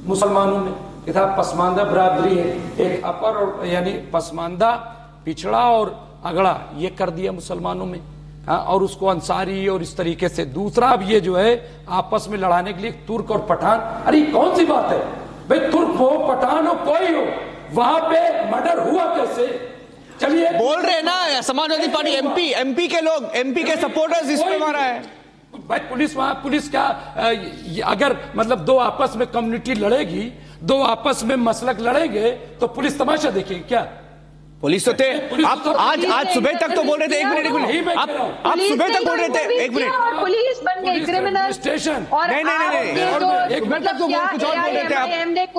मुसलमानों में, ये था पसमानदा बरादरी है, एक अपर और यानी पसमानदा पिछड़ा और अगड़ा ये कर दिया मुसलमानों में। हाँ, और उसको अंसारी और इस तरीके से। दूसरा अब ये जो है आपस में लड़ाने के लिए तुर्क और पठान, अरे कौन सी बात है भाई, तुर्क हो पठान हो कोई हो, वहां पे मर्डर हुआ कैसे? चलिए बोल रहे ना समाजवादी पार्टी एमपी के लोग, एमपी के सपोर्टर्स इस पे मारा है भाई। पुलिस क्या अगर मतलब दो आपस में कम्युनिटी लड़ेगी, दो आपस में मसलक लड़ेंगे तो पुलिस तमाशा देखेगी क्या? पुलिस तो थे। आप आज सुबह तक तो बोल रहे थे, एक मिनट आप सुबह तक बोल रहे थे, एक मिनट, पुलिस बन गई क्रिमिनल स्टेशन। नहीं, सुबह तक तो कुछ और बोल रहे थे आप।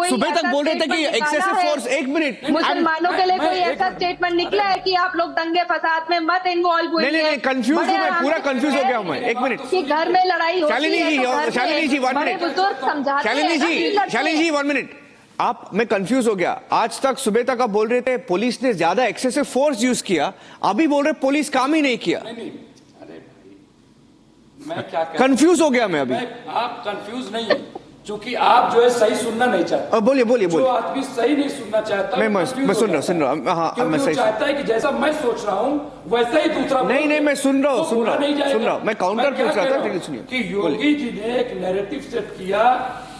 सुबह तक बोल रहे थे कि एक्सेसिव फोर्स। एक मिनट, मुसलमानों के लिए कोई ऐसा स्टेटमेंट निकला है कि आप लोग दंगे फसाद में मत इन्वॉल्व हुए? नहीं, कंफ्यूज हूं मैं, पूरा कंफ्यूज हो गया हूं मैं। एक मिनट, कि घर में लड़ाई होती है, शालिनी जी 1 मिनट, शालिनी जी 1 मिनट। मैं कंफ्यूज हो गया। आज तक सुबह तक आप बोल रहे थे पुलिस ने ज्यादा एक्सेसिव फोर्स यूज किया, अभी बोल रहे पुलिस काम ही नहीं किया। नहीं, अरे मैं क्या कंफ्यूज हो गया मैं अभी। आप कंफ्यूज नहीं है, क्योंकि आप जो है सही सुनना नहीं चाहते। बोलिए। जो आदमी सही नहीं सुनना चाहता, मैं सुन रहा हूँ। हाँ, मैं सही चाहता है कि जैसा मैं सोच रहा हूँ वैसा ही दूसरा। नहीं, मैं सुन रहा हूँ। मैं काउंटर पूछ रहा था, सुनिए। कि योगी जी ने एक नैरेटिव सेट किया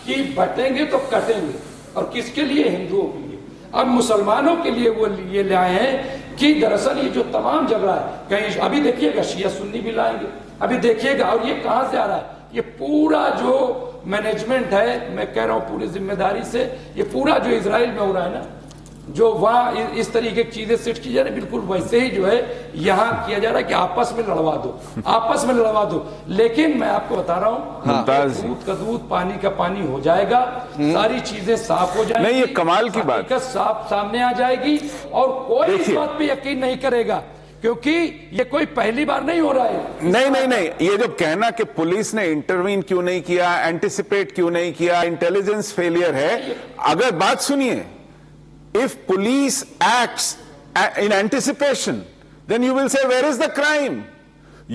कि बटेंगे तो कटेंगे, और किसके लिए? हिंदुओं के लिए। अब मुसलमानों के लिए वो ये लाए हैं कि दरअसल ये जो तमाम झगड़ा है, कहीं अभी देखिएगा शिया सुन्नी भी लाएंगे, अभी देखिएगा। और ये कहां से आ रहा है? ये पूरा जो मैनेजमेंट है, मैं कह रहा हूं पूरी जिम्मेदारी से, ये पूरा जो इजराइल में हो रहा है ना, जो वहां इस तरीके की चीजें सेट की जा रही, बिल्कुल वैसे ही जो है यहाँ किया जा रहा है कि आपस में लड़वा दो। लेकिन मैं आपको बता रहा हूँ, दूध का दूध, पानी का पानी हो जाएगा, सारी चीजें साफ हो जाएगी। नहीं, ये कमाल की बात, साफ सामने आ जाएगी और कोई इस बात पे यकीन नहीं करेगा, क्योंकि ये कोई पहली बार नहीं हो रहा है। नहीं, ये जो कहना कि पुलिस ने इंटरवीन क्यों नहीं किया, एंटिसिपेट क्यों नहीं किया, इंटेलिजेंस फेलियर है। अगर बात सुनिए, if police acts in anticipation, then you will say, where is the crime?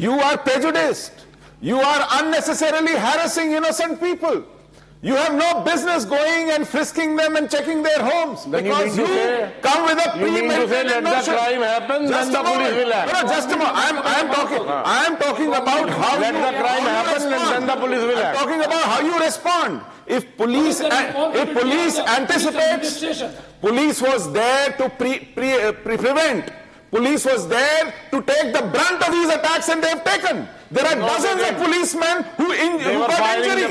You are prejudiced. You are unnecessarily harassing innocent people. You have no business going and frisking them and checking their homes, because you come with a premeditated notion. Let the crime happen, then the police will act. No, just a moment. I am talking about how let the crime happen, and then the police will act. I'm talking about how you respond. If police anticipates, police was there to prevent. Police was there to take the brunt of these attacks, and they've taken. There are dozens of policemen who got injury.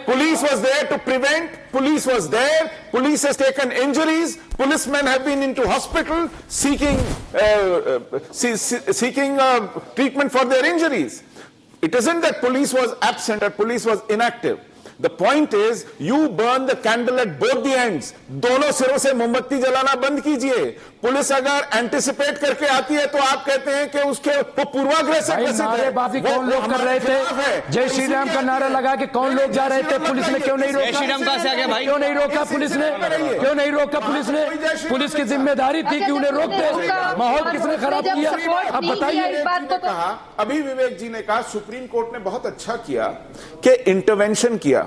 Police was there to prevent. Police was there. Police has taken injuries. Policemen have been into hospital seeking treatment for their injuries. It isn't that police was absent or police was inactive. The point is, you burn the candle at both the ends. दोनों सिरों से मोमबत्ती जलाना बंद कीजिए। Police अगर anticipate करके आती है तो आप कहते हैं कि उसके वो पूर्वाग्रह से नारेबाजी कौन लोग कर रहे थे? जय श्री राम का नारा लगा के कौन लोग जा रहे थे? पुलिस ने क्यों नहीं रोका? जय श्री राम कहां से आ गया भाई? क्यों नहीं रोका पुलिस ने? क्यों नहीं रोका पुलिस ने? पुलिस की जिम्मेदारी थी कि उन्हें रोक दे। माहौल किसने खराब किया? अब बताइए। अभी विवेक जी ने कहा सुप्रीम कोर्ट ने बहुत अच्छा किया कि इंटरवेंशन किया।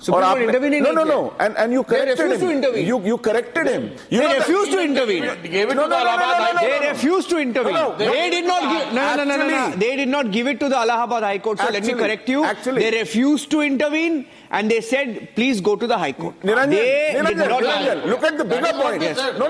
Supreme Court intervened in No. And you corrected refused to him. intervene. You corrected him. They refused to intervene. Gave it to the Allahabad High Court. They refused to intervene. They did not give. No. They did not give it to the Allahabad High Court. So let me correct you. They refused to intervene, and they said, "Please go to the High Court." Niranjan, look at the bigger point. No.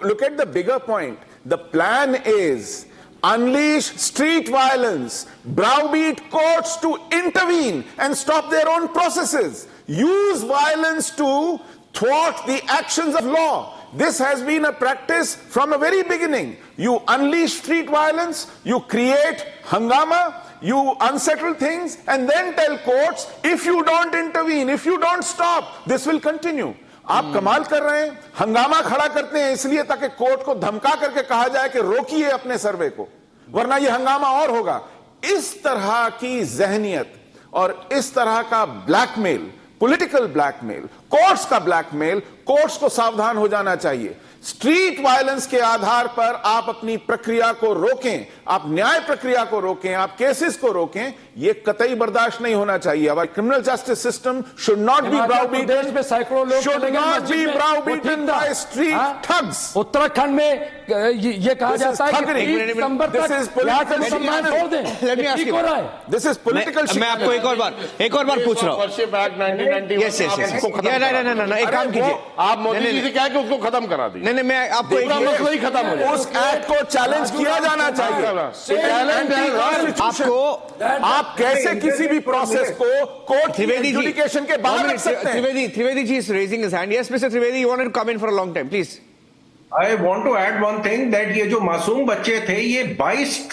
Look at the bigger point. The plan is unleash street violence, browbeat courts to intervene and stop their own processes, use violence to thwart the actions of law. This has been a practice from the very beginning. You unleash street violence, you create hangama, you unsettle things, and then tell courts, if you don't intervene, if you don't stop, this will continue. आप कमाल कर रहे हैं, हंगामा खड़ा करते हैं इसलिए ताकि कोर्ट को धमका करके कहा जाए कि रोकिए अपने सर्वे को, वरना ये हंगामा और होगा। इस तरह की जहनियत और इस तरह का ब्लैकमेल, पॉलिटिकल ब्लैकमेल, कोर्ट्स का ब्लैकमेल, कोर्ट्स को सावधान हो जाना चाहिए। स्ट्रीट वायलेंस के आधार पर आप अपनी प्रक्रिया को रोकें, आप न्याय प्रक्रिया को रोकें, आप केसेस को रोकें, ये कतई बर्दाश्त नहीं होना चाहिए। Our criminal justice system should not be browbeaten, should not be browbeaten by street thugs. Uttarakhand में ये कहा जाता है कि दिसंबर तक छोड़ दें। Let me ask you. This is political. मैं आपको एक और बार पूछ रहा हूँ। Yes. No. एक काम कीजिए। आप मोदी जी से क्या कि उसको खत्म करा दी। नहीं, मैं आपको मसला ही खत्म हो जाए। उस एक्ट को चैलेंज किया जाना चाहिए। आप कैसे किसी भी प्रोसेस को कोर्ट एडजुडिकेशन के बाहर रख सकते हैं? Trivedi ji is raising his hand. Yes, Mr. Trivedi, you wanted to come in for a long time, please. I want to add one thing that ये जो मासूम बच्चे थे, ये 22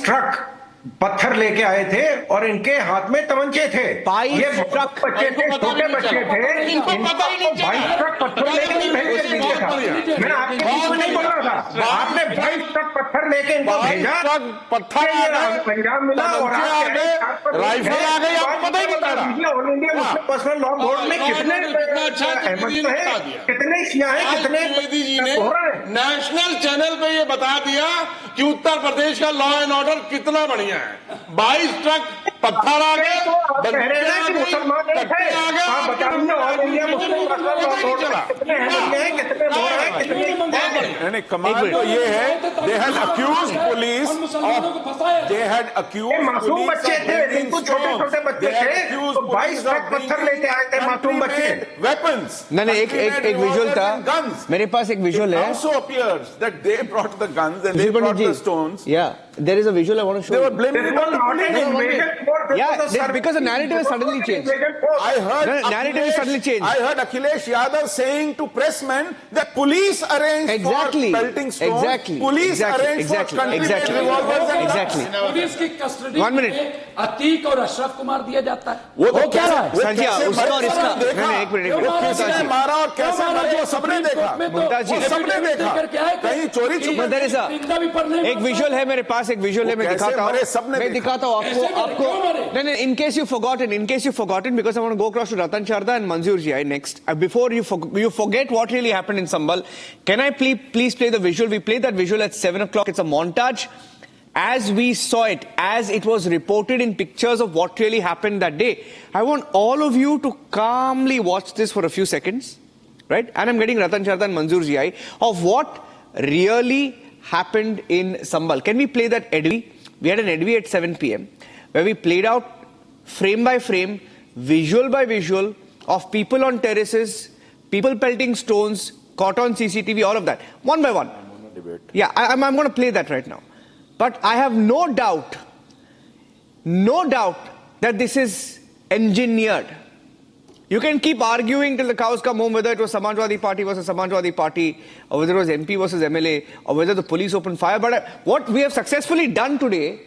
ट्रक पत्थर लेके आए थे और इनके हाथ में तमंचे थे। ये ट्रक बच्चे थे, छोटे बच्चे थे, इनको 22 ट्रक पत्थर लेके नहीं भेज दिया था। मैं आपके बीच में नहीं बोल रहा था, आपने 22 ट्रक पत्थर लेके इनको भेजा, पत्थर पंजाब मिला और राइफल आ गई, आपको पता ही नहीं चला। All India Muslim personal law board में कितने कितने शिया हैं, कितने हो रहा है। नेशनल चैनल पे ये बता दिया कि उत्तर प्रदेश का लॉ एंड ऑर्डर कितना बढ़िया है। 22 ट्रक पत्थर आ गए, मुसलमान कमाल तो ये है, they had accused police of, they had accused मासूम बच्चे थे, इनको छोटे बच्चे थे, 22 ट्रक पत्थर लेके आए थे मासूम बच्चे, weapons। नहीं, एक विजुअल था, मेरे पास एक विजुअल है। Also appears that they brought the guns and they brought the stones. Yeah, there is a visual I want to show. They were blaming it on the police. Yeah, because the narrative has suddenly changed. Narrative has suddenly changed. I heard Akhilesh Yadav saying to pressmen that police arranged for pelting stones. Police arranged for country-made revolvers and exactly. Police की custody 1 minute. Atiq और अशरफ कुमार दिया जाता है। वो क्या रहा है? संजय, उसका और इसका नहीं, एक मिनट। वो किसने मारा और कैसे मारा वो सबने देखा। सबने देखा। कहीं चोरी छुपे। एक विजुअल है मेरे पास, एक विजुअल है, मैं दिखाता हूँ। मैं दिखाता हूँ आपको। नहीं, in case you've forgotten, because I want to go across to Ratan Sharda and Manzoor Ji next. Before you forget what really happened in Sambal, can I please play the visual? We played that visual at 7 o'clock. It's a montage as we saw it, as it was reported in pictures of what really happened that day. I want all of you to calmly watch this for a few seconds, right? And I'm getting Ratan Sharda and Manzoor Ji of what really happened in Sambal. Can we play that EDV? We had an EDV at 7 p.m. where we played out frame by frame, visual by visual of people on terraces, people pelting stones, caught on CCTV, all of that, one by one. Yeah, I'm going to play that right now. But I have no doubt that this is engineered. You can keep arguing till the cows come home whether it was Samajwadi Party versus Samajwadi Party, or whether it was MP versus MLA, or whether the police opened fire. But what we have successfully done today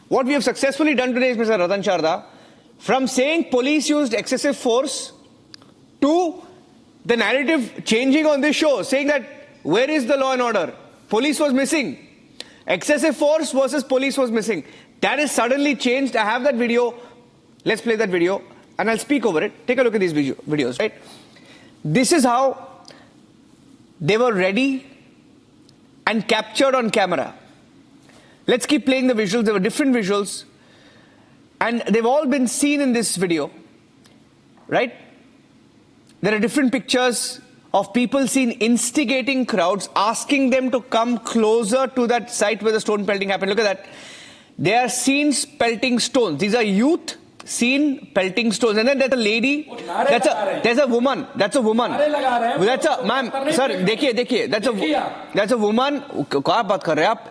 is, Mr. Ratan Sharda, from saying police used excessive force to the narrative changing on this show, saying that where is the law and order? Police was missing. Excessive force versus police was missing. That is suddenly changed. I have that video. Let's play that video and I'll speak over it. Take a look at these videos, right? This is how they were ready and captured on camera. Let's keep playing the visuals. There were different visuals and they've all been seen in this video. right? There are different pictures of people seen instigating crowds, asking them to come closer to that site where the stone pelting happened. Look at that. They are seen pelting stones. These are youth seen pelting stones. And then there's a lady. There's a woman. That's a woman. That's a, ma'am, sir, देखिए. That's a woman. क्या बात कर रहे हैं आप?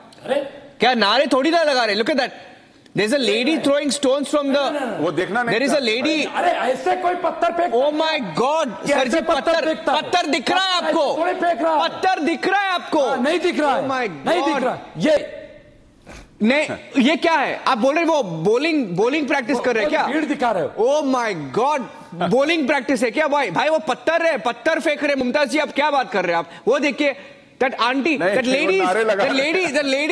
क्या नारे थोड़ी ना लगा रहे? Look at that. There's a lady throwing stones from the. वो देखना नहीं. There is a lady. अरे ऐसे कोई पत्थर फेंक. Oh my God, सर जी पत्थर दिख रहा है आपको? पत्थर दिख रहा है आपको? नहीं दिख रहा है. Oh my God. नहीं दिख रहा. नहीं, ये क्या है? आप बोल रहे वो बॉलिंग प्रैक्टिस कर रहे हैं क्या? भीड़ दिखा रहे हो. Oh my God, bowling practice है क्या भाई? भाई वो पत्थर फेंक रहे. मुमताज जी आप क्या बात कर रहे हैं आप? वो देखिए. That auntie, that lady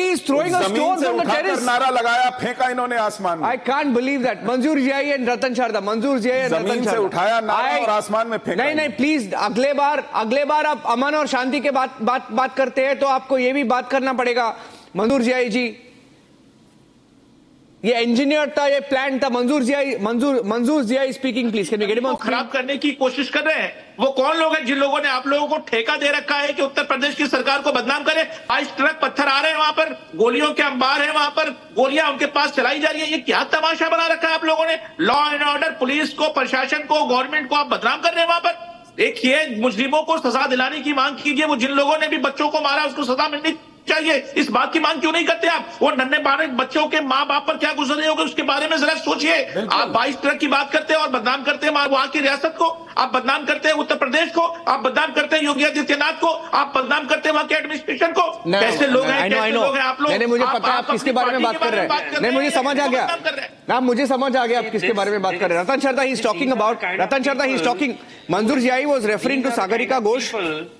is throwing a stone from the terrace. नारा लगाया, फेंका इन्होंने आसमान में. I can't believe that. मंजूर जियाई and रतन शारदा. जमीन से उठाया नारा और आसमान में फेंका. नहीं, प्लीज अगले बार आप अमन और शांति के बात करते हैं तो आपको ये भी बात करना पड़ेगा. मंजूर जियाई जी, ये इंजीनियर था, ये प्लान था. Manzoor Jiai speaking please. Can we get him on? खराब करने की कोशिश कर रहे हैं. वो कौन लोग हैं जिन लोगों ने आप लोगों को ठेका दे रखा है कि उत्तर प्रदेश की सरकार को बदनाम करे? 22 ट्रक पत्थर आ रहे हैं वहां पर, गोलियों के अंबार है वहां पर, गोलियां उनके पास चलाई जा रही है. ये क्या तमाशा बना रखा है आप लोगों ने? लॉ एंड ऑर्डर, पुलिस को, प्रशासन को, गवर्नमेंट को आप बदनाम कर रहे हैं वहां पर. देखिए, मुजरिमों को सजा दिलाने की मांग कीजिए. वो जिन लोगों ने भी बच्चों को मारा उसको सजा मिलनी चाहिए. इस बात की मांग क्यों नहीं करते आप? वो नन्हे बारे बच्चों के माँ बाप पर क्या गुजर रहे होंगे उसके बारे में जरा सोचिए. आप 22 ट्रक की बात करते हैं और बदनाम करते हैं वहां की रियासत को, आप बदनाम करते हैं उत्तर प्रदेश को, आप बदनाम करते हैं योगी आदित्यनाथ को, आप बदनाम करते हैं वहां के एडमिनिस्ट्रेशन को. कैसे लोग हैं आप लोग? नहीं, मुझे पता है आप किसके बारे में बात कर रहे हैं. नहीं, मुझे समझ आ गया. मुझे समझ आ गया आप किसके बारे में बात कर रहे हैं. Ratan Sharda he is talking. Manzoor Jiai was referring to Sagarika Ghosh.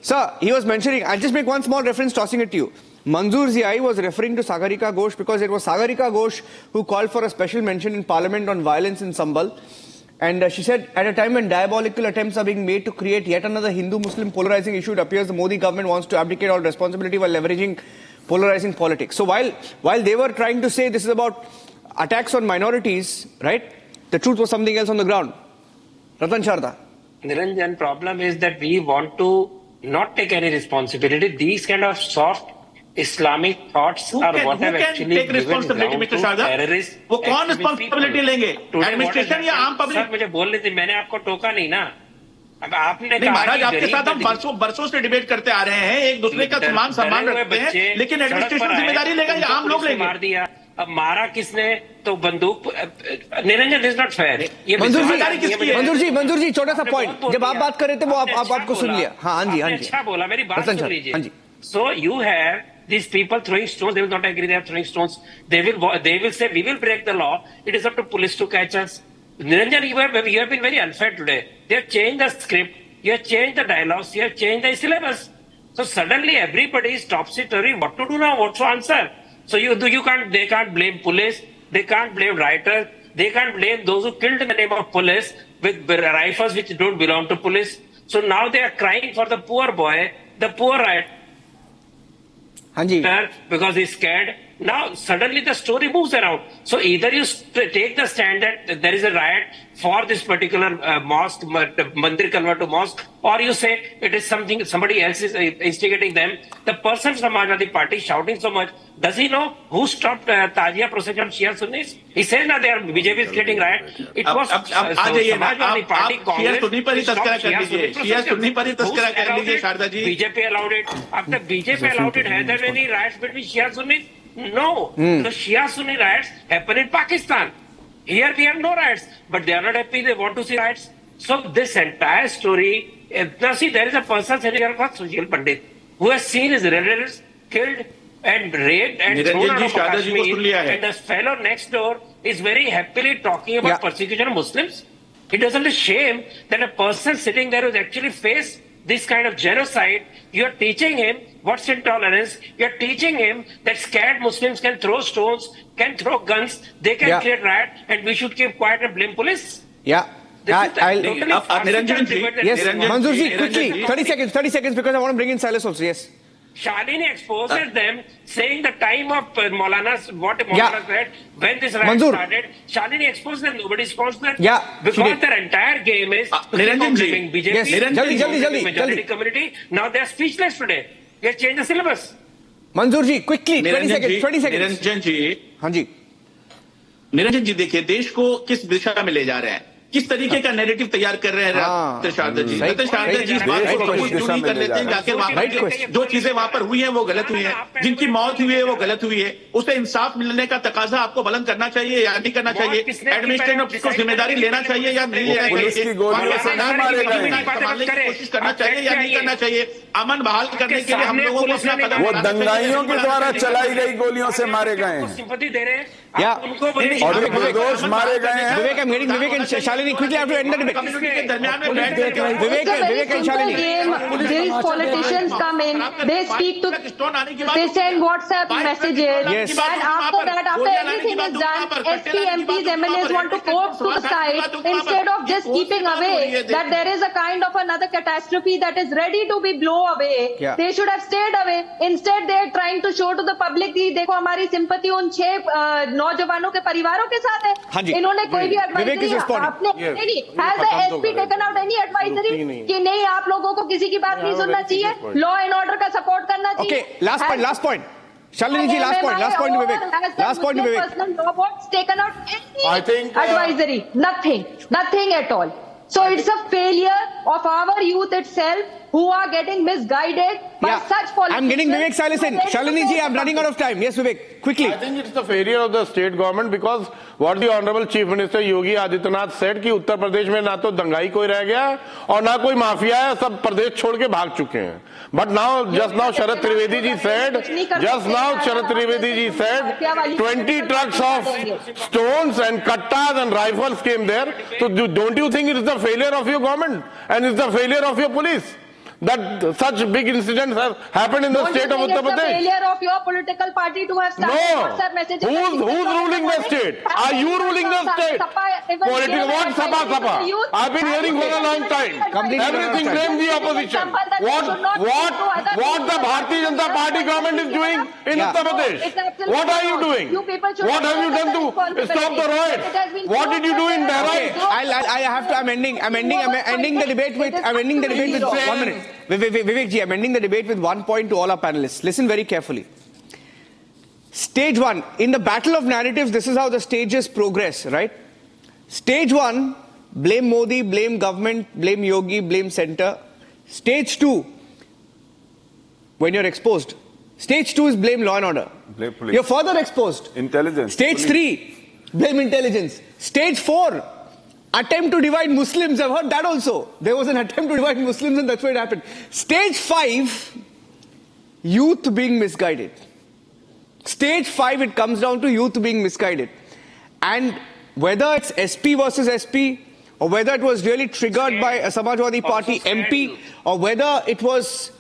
Sir, he was mentioning, I'll just make one small reference, tossing it to you. Manzoor Jiai was referring to Sagarika Ghosh because it was Sagarika Ghosh who called for a special mention in Parliament on violence in Sambal. And she said, at a time when diabolical attempts are being made to create yet another Hindu-Muslim polarizing issue, it appears the Modi government wants to abdicate all responsibility while leveraging polarizing politics. So while they were trying to say this is about attacks on minorities, right? The truth was something else on the ground. Ratan Sharda. Niranjan, problem is that we want to not take any responsibility. These kind of soft Islamic thoughts are what have actually given ground to terrorists. वो कौन responsibility लेंगे? Administration या आम public? Sir मुझे बोलने दीजिए, मैंने आपको टोका नहीं ना. अब आपने नहीं महाराज, आपके साथ हम बरसों से डिबेट करते आ रहे हैं, एक दूसरे का सम्मान रखते हैं, लेकिन एडमिनिस्ट्रेशन जिम्मेदारी लेगा या आम लोग लेंगे? मार दिया. अब मारा किसने? तो बंदूक. Niranjan, this not fair. मंजूर जी छोटा सा पॉइंट. जब आप बात कर रहे थे वो आपको सुन लिया. हाँ जी. अच्छा बोला, मेरी बात सुन लीजिए. So you have these people throwing stones. They will not agree they are throwing stones. They will say we will break the law. It is up to police to catch us. Niranjan, you have been very unfair today. They have changed the script. You have changed the dialogues. You have changed the syllabus. So suddenly everybody is topsy-turvy. What to do now? What to answer? So they can't blame police. They can't blame rioters. They can't blame those who killed in the name of police with rifles which don't belong to police. So now they are crying for the poor boy, the poor rioter. Because he's scared. Now suddenly the story moves around. So either you take the stand that there is a riot for this particular mosque, mandir convert to mosque, or you say it is somebody else is instigating them. The person from Samajwadi Party shouting so much, does he know who stopped Tajia procession of Shia Sunnis? He says now they are BJP is getting riot. It was Samajwadi Party, Congress. Shia Sunni पर ही तस्करा कर लीजिए Sharda ji. BJP allowed it. After BJP allowed it, has there been any riots between Shia Sunnis? No. The Shia Sunni riots happen in Pakistan. Here we have no riots, but they are not happy. They want to see riots. So this entire story. Now see, there is a person sitting here called Sushil Pandit who has seen his relatives killed and raped and thrown out of Kashmir, and the fellow next door is very happily talking about persecution of Muslims. It doesn't a shame that a person sitting there who's actually faced this kind of genocide, you are teaching him what's intolerance. You are teaching him that scared Muslims can throw stones, can throw guns, they can create riot, and we should keep quiet and blame police. Niranjan ji, yes, Manzoor ji, quickly, 30 seconds, because I want to bring in Silas also. Yes. Shalini exposes them, saying the time of Maulana's, what Maulana said, when this riot started, Shalini exposed them, nobody exposed them. Because their entire game is blaming BJP, majority community. Now they are speechless today. They change the syllabus. मंजूर जी, quickly, 20 seconds. Niranjan जी देखिए, देश को किस दिशा में ले जा रहे हैं, किस तरीके का नैरेटिव तैयार कर रहे हैं रत्न शारदा जी। रत्न शारदा जी इस बात को कबूल क्यों नहीं कर लेते हैं, जाकर वहां जो चीजें वहां पर हुई हैं वो गलत हुई है, जिनकी मौत हुई है वो गलत हुई है, उसे इंसाफ मिलने का तकाजा आपको बुलंद करना चाहिए या नहीं करना चाहिए, एडमिनिस्ट्रेशन को जिम्मेदारी लेना चाहिए या नहीं लेना चाहिए, कोशिश करना चाहिए या नहीं करना चाहिए, अमन बहाल करने के लिए हम लोगों को अपना कदम वो दंगाइयों के द्वारा चलाई गई गोलियों से मारे गए हैं, सिंपैथी दे रहे हैं और निर्दोष मारे गए हैं। Vivek, I'm getting Vivek and Shalini. Quickly, I have to end the debate. Vivek and Shalini. These politicians come in, they speak to, they send WhatsApp messages, and after that, after everything is done, SP, MPs, MLAs want to go to the side instead of just keeping away that there is a kind of another catastrophe that is ready to be blown away. They should have stayed away. Instead, they are trying to show to the public कि देखो हमारी sympathy उन 6 नौजवानों के परिवारों के साथ है। इन्होंने कोई भी एडवाइजरी आपने नहीं, has the SP taken out any advisory कि नहीं आप लोगों को किसी की बात नहीं सुनना चाहिए, लॉ एंड ऑर्डर का सपोर्ट करना चाहिए। Okay, last point. Shalini ji, last point to Vivek. Last point to Vivek. Personal law board's taken out any advisory, nothing at all. So it's a failure of our youth itself who are getting misguided by such politicians. I'm getting Vivek Salisin. Shalini ji, I'm running out of time. Yes, Vivek, quickly. I think it's the failure of the state government because what the Honorable Chief Minister Yogi Adityanath said कि उत्तर प्रदेश में ना तो दंगाई कोई रह गया और ना कोई माफिया है, सब प्रदेश छोड़ के भाग चुके हैं. But now, just now Sharad Trivedi ji said, 20 trucks of stones and kattas and rifles came there. So don't you think it is the failure of your government and it's the failure of your police that such big incidents have happened in the state of Uttar Pradesh? It's the failure of your political party to have started WhatsApp messages. Who's ruling the state? Are you ruling the state? What Sapa? I've been hearing for a long time. Everything blames the opposition. What the Bharatiya Janata Party government is doing in Uttar Pradesh? What are you doing? What have you done to stop the riot? What did you do in Bahrain? I'm ending the debate with 1 minute. Vivek ji, I'm ending the debate with 1 point to all our panelists. Listen very carefully. Stage 1, in the battle of narratives, this is how the stages progress, right? Stage 1, blame Modi, blame government, blame Yogi, blame center. Stage 2, when you're exposed. Stage 2 is blame law and order. Blame police. You're further exposed. Intelligence. Stage 3, blame intelligence. Stage 4, attempt to divide Muslims. I've heard that also. There was an attempt to divide Muslims and that's why it happened. Stage 5, youth being misguided. Stage 5, it comes down to youth being misguided. And whether it's SP versus SP, or whether it was really triggered by a Samajwadi Party MP, or whether it was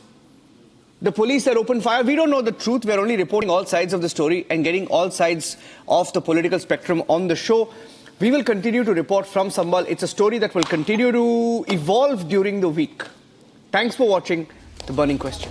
the police that opened fire, we don't know the truth. We're only reporting all sides of the story and getting all sides of the political spectrum on the show. We will continue to report from Sambhal. It's a story that will continue to evolve during the week. Thanks for watching The Burning Question.